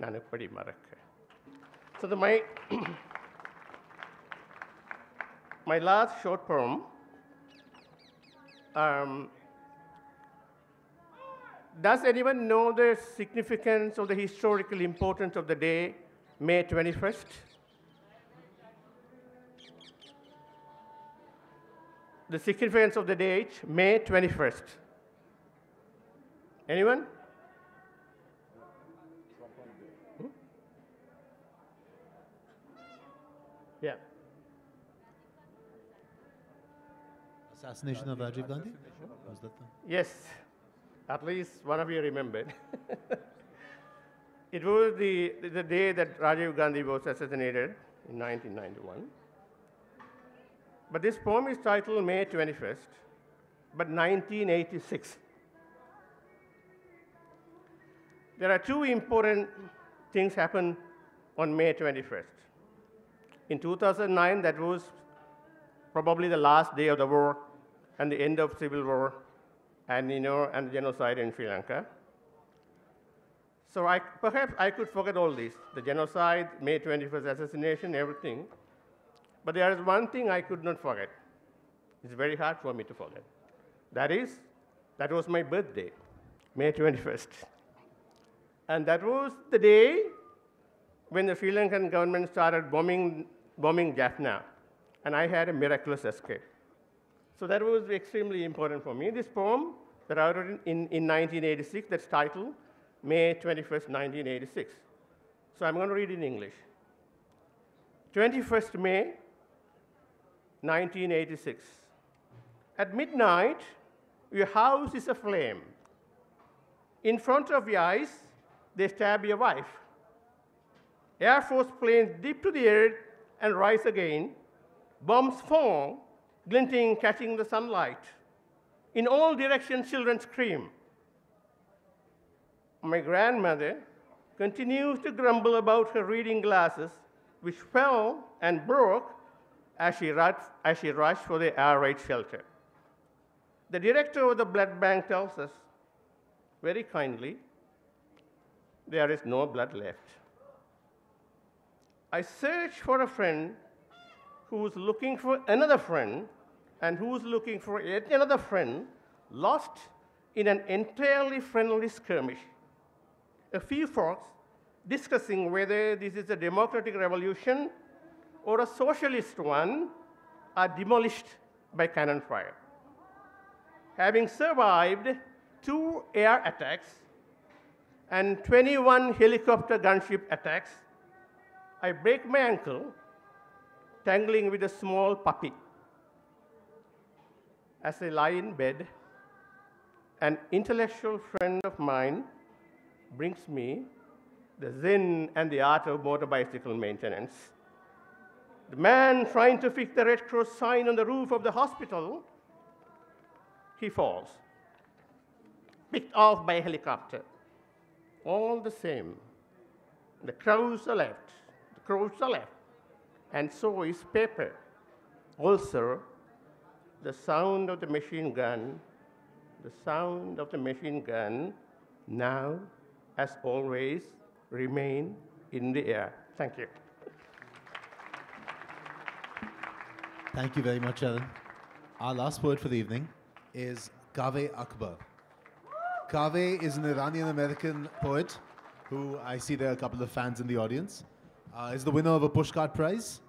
நான் எப்படி மறக்க. So my last short poem does anyone know the significance of the historical importance of the day, May 21st? The significance of the date, May 21st. Anyone? Yeah. Assassination of Rajiv Gandhi? Was that the... Yes, at least one of you remembered. It was the day that Rajiv Gandhi was assassinated in 1991. But this poem is titled May 21st, but 1986. There are two important things happened on May 21st. In 2009, that was probably the last day of the war and the end of civil war and, and genocide in Sri Lanka. So perhaps I could forget all this, the genocide, May 21st assassination, everything. But there is one thing I could not forget. It's very hard for me to forget. That was my birthday, May 21st. And that was the day when the Sri Lankan government started bombing Jaffna, and I had a miraculous escape. So that was extremely important for me. This poem that I wrote in 1986, that's titled May 21st, 1986. So I'm going to read in English. 21st May, 1986. At midnight, your house is aflame. In front of your eyes, they stab your wife. Air Force planes dip to the earth and rise again. Bombs fall, glinting, catching the sunlight. In all directions, children scream. My grandmother continues to grumble about her reading glasses, which fell and broke as she rushed for the air raid shelter. The director of the blood bank tells us, very kindly, there is no blood left. I search for a friend who's looking for another friend and who's looking for yet another friend lost in an entirely friendly skirmish. A few folks discussing whether this is a democratic revolution or a socialist one are demolished by cannon fire. Having survived 2 air attacks and 21 helicopter gunship attacks, I break my ankle tangling with a small puppy. As I lie in bed, an intellectual friend of mine brings me the Zen and the art of motor bicycle maintenance. The man trying to fix the Red Cross sign on the roof of the hospital, he falls, picked off by a helicopter. All the same, the crows are left, and so is paper. Also, the sound of the machine gun, now, as always, remain in the air. Thank you. Thank you very much, Ellen. Our last poet for the evening is Kaveh Akbar. Kaveh is an Iranian-American poet who I see there are a couple of fans in the audience. Is the winner of a Pushcart Prize.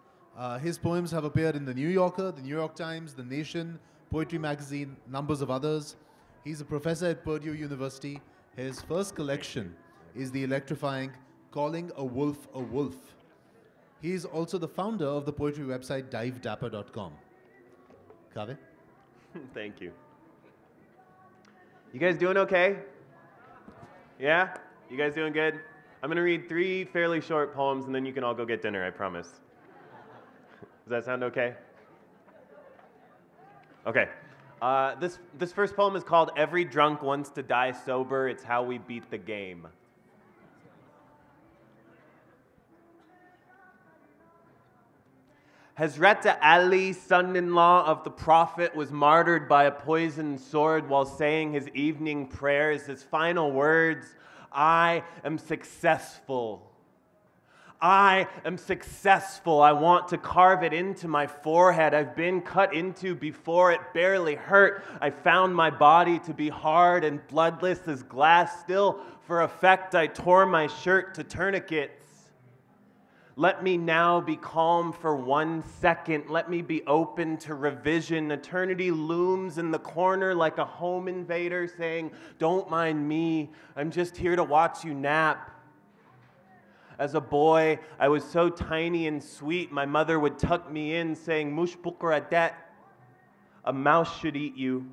His poems have appeared in The New Yorker, The New York Times, The Nation, Poetry Magazine, numbers of others. He's a professor at Purdue University. His first collection is the electrifying Calling a Wolf a Wolf. He is also the founder of the poetry website divedapper.com. Kaveh? Thank you. You guys doing okay? Yeah? You guys doing good? I'm going to read 3 fairly short poems, and then you can all go get dinner, I promise. Does that sound okay? Okay. This first poem is called Every Drunk Wants to Die Sober. It's how we beat the game. Hazrat Ali, son-in-law of the Prophet, was martyred by a poisoned sword while saying his evening prayers. His final words, I am successful. I am successful. I want to carve it into my forehead. I've been cut into before. It barely hurt. I found my body to be hard and bloodless as glass. Still, for effect, I tore my shirt to tourniquets. Let me now be calm for 1 second. Let me be open to revision. Eternity looms in the corner like a home invader saying, don't mind me. I'm just here to watch you nap. As a boy, I was so tiny and sweet, my mother would tuck me in saying, Mush bukradet, a mouse should eat you.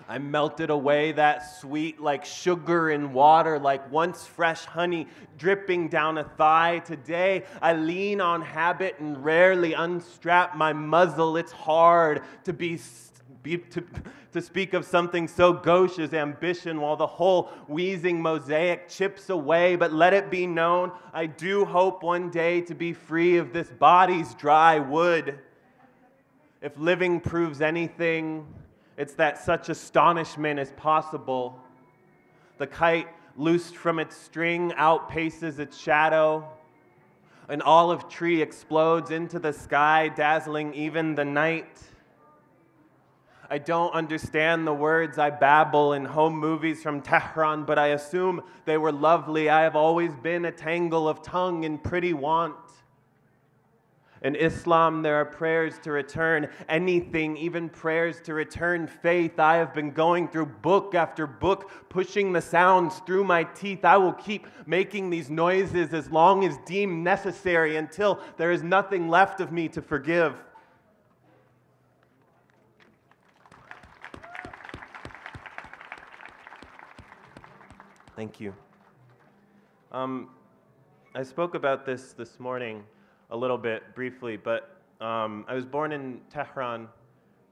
I melted away that sweet like sugar in water, like once fresh honey dripping down a thigh. Today, I lean on habit and rarely unstrap my muzzle. It's hard to speak of something so gauche as ambition while the whole wheezing mosaic chips away. But let it be known, I do hope one day to be free of this body's dry wood. If living proves anything, it's that such astonishment is possible. The kite, loosed from its string, outpaces its shadow. An olive tree explodes into the sky, dazzling even the night. I don't understand the words I babble in home movies from Tehran, but I assume they were lovely. I have always been a tangle of tongue and pretty want. In Islam, there are prayers to return anything, even prayers to return faith. I have been going through book after book, pushing the sounds through my teeth. I will keep making these noises as long as deemed necessary until there is nothing left of me to forgive. Thank you. I spoke about this morning a little bit briefly, but I was born in Tehran,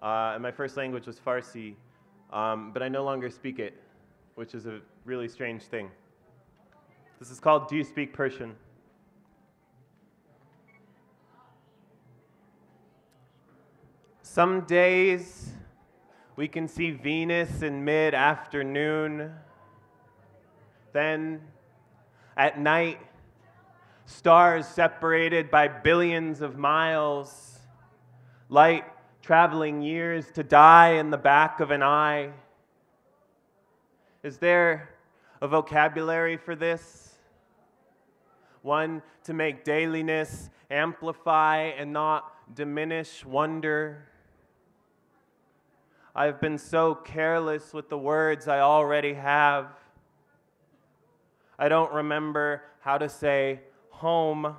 and my first language was Farsi, but I no longer speak it, which is a really strange thing. This is called Do You Speak Persian? Some days we can see Venus in mid-afternoon. Then at night, stars separated by billions of miles, light traveling years to die in the back of an eye. Is there a vocabulary for this? One to make dailiness amplify and not diminish wonder. I've been so careless with the words I already have. I don't remember how to say home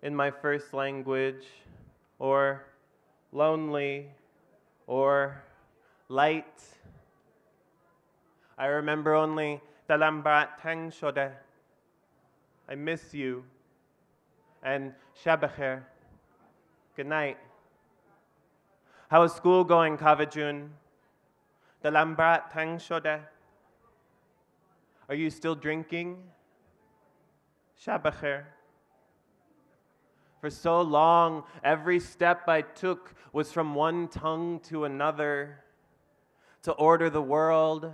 in my first language, or lonely, or light. I remember only dalam barat tang shode, I miss you, and shab khair, good night. How is school going, Kaveh Jun? Dalam barat tang shode, are you still drinking? Shab khair. For so long, every step I took was from one tongue to another. To order the world,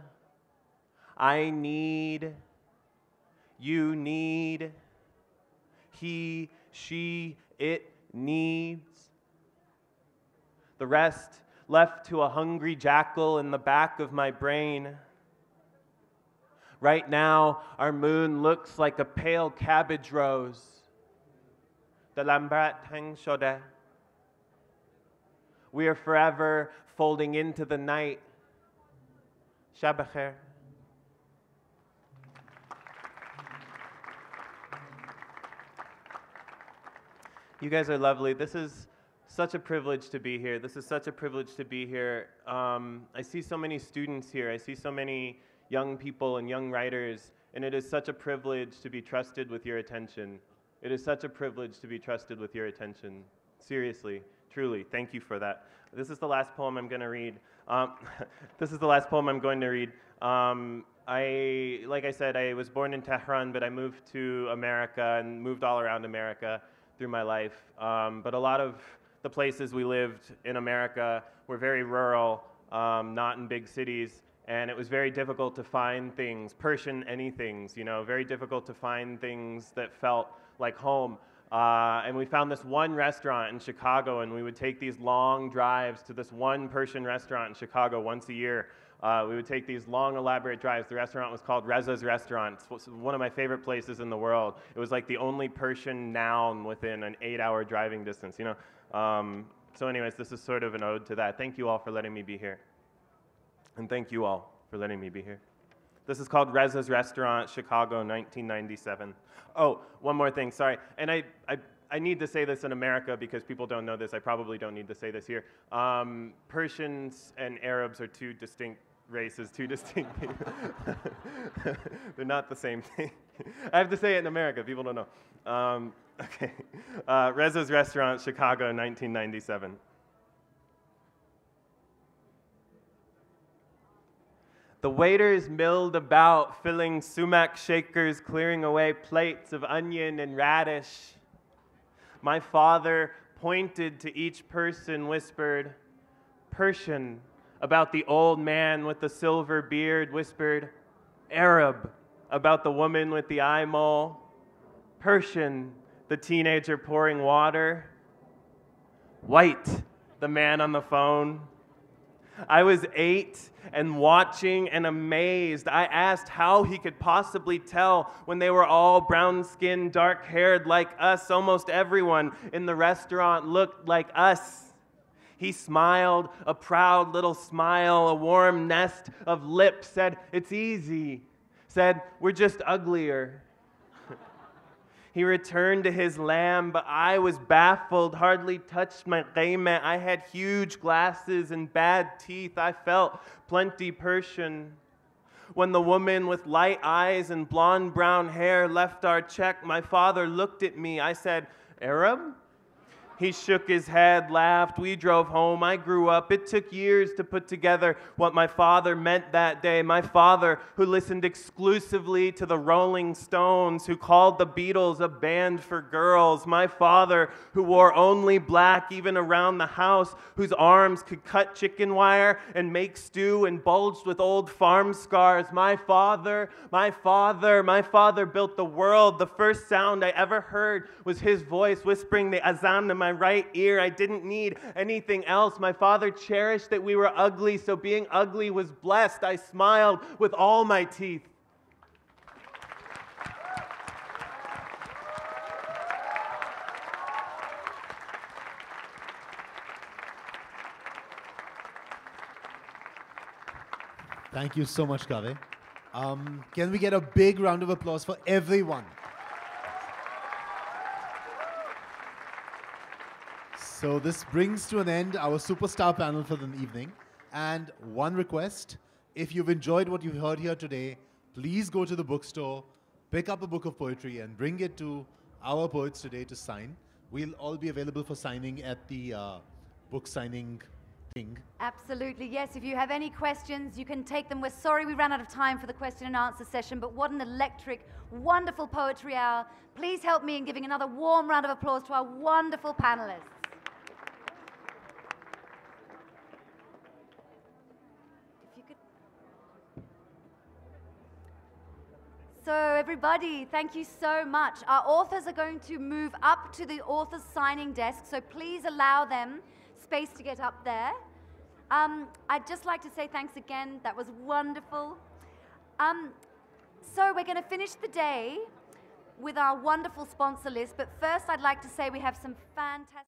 I need, you need, he, she, it needs. The rest left to a hungry jackal in the back of my brain. Right now, our moon looks like a pale cabbage rose. Dalam barat tang shode. We are forever folding into the night. Shab khair. You guys are lovely. This is such a privilege to be here. This is such a privilege to be here. I see so many students here. I see so many young people and young writers, and it is such a privilege to be trusted with your attention. It is such a privilege to be trusted with your attention. Seriously, truly, thank you for that. This is the last poem I'm going to read. This is the last poem I'm going to read. Like I said, I was born in Tehran, but I moved to America and moved all around America through my life. But a lot of the places we lived in America were very rural, not in big cities, and it was very difficult to find things, Persian anythings, you know, very difficult to find things that felt like home. And we found this one restaurant in Chicago, and we would take these long drives to this one Persian restaurant in Chicago once a year. We would take these long, elaborate drives. The restaurant was called Reza's Restaurant. It's one of my favorite places in the world. It was like the only Persian noun within an 8-hour driving distance, you know. So anyways, this is sort of an ode to that. Thank you all for letting me be here. And thank you all for letting me be here. This is called Reza's Restaurant, Chicago, 1997. Oh, one more thing, sorry. And I need to say this in America because people don't know this. I probably don't need to say this here. Persians and Arabs are two distinct races, two distinct people. They're not the same thing. I have to say it in America. People don't know. Okay. Reza's Restaurant, Chicago, 1997. The waiters milled about, filling sumac shakers, clearing away plates of onion and radish. My father pointed to each person, whispered, Persian, about the old man with the silver beard, whispered, Arab, about the woman with the eye mole, Persian, the teenager pouring water, white, the man on the phone. I was 8 and watching and amazed. I asked how he could possibly tell when they were all brown-skinned, dark-haired like us. Almost everyone in the restaurant looked like us. He smiled, a proud little smile, a warm nest of lips, said, it's easy, said, we're just uglier. He returned to his lamb, but I was baffled, hardly touched my qeymeh. I had huge glasses and bad teeth. I felt plenty Persian. When the woman with light eyes and blonde brown hair left our check, my father looked at me. I said, Arab? He shook his head, laughed. We drove home. I grew up. It took years to put together what my father meant that day. My father, who listened exclusively to the Rolling Stones, who called the Beatles a band for girls. My father, who wore only black even around the house, whose arms could cut chicken wire and make stew and bulged with old farm scars. My father built the world. The first sound I ever heard was his voice whispering the azan in my right ear. I didn't need anything else. My father cherished that we were ugly, so being ugly was blessed. I smiled with all my teeth. Thank you so much, Kaveh. Can we get a big round of applause for everyone? So this brings to an end our superstar panel for the evening. And one request, if you've enjoyed what you heard here today, please go to the bookstore, pick up a book of poetry and bring it to our poets today to sign. We'll all be available for signing at the book signing thing. Absolutely, yes. If you have any questions, you can take them. We're sorry we ran out of time for the question and answer session, but what an electric, wonderful poetry hour. Please help me in giving another warm round of applause to our wonderful panelists. So everybody, thank you so much. Our authors are going to move up to the author's signing desk, so please allow them space to get up there. I'd just like to say thanks again. That was wonderful. So we're going to finish the day with our wonderful sponsor list, but first I'd like to say we have some fantastic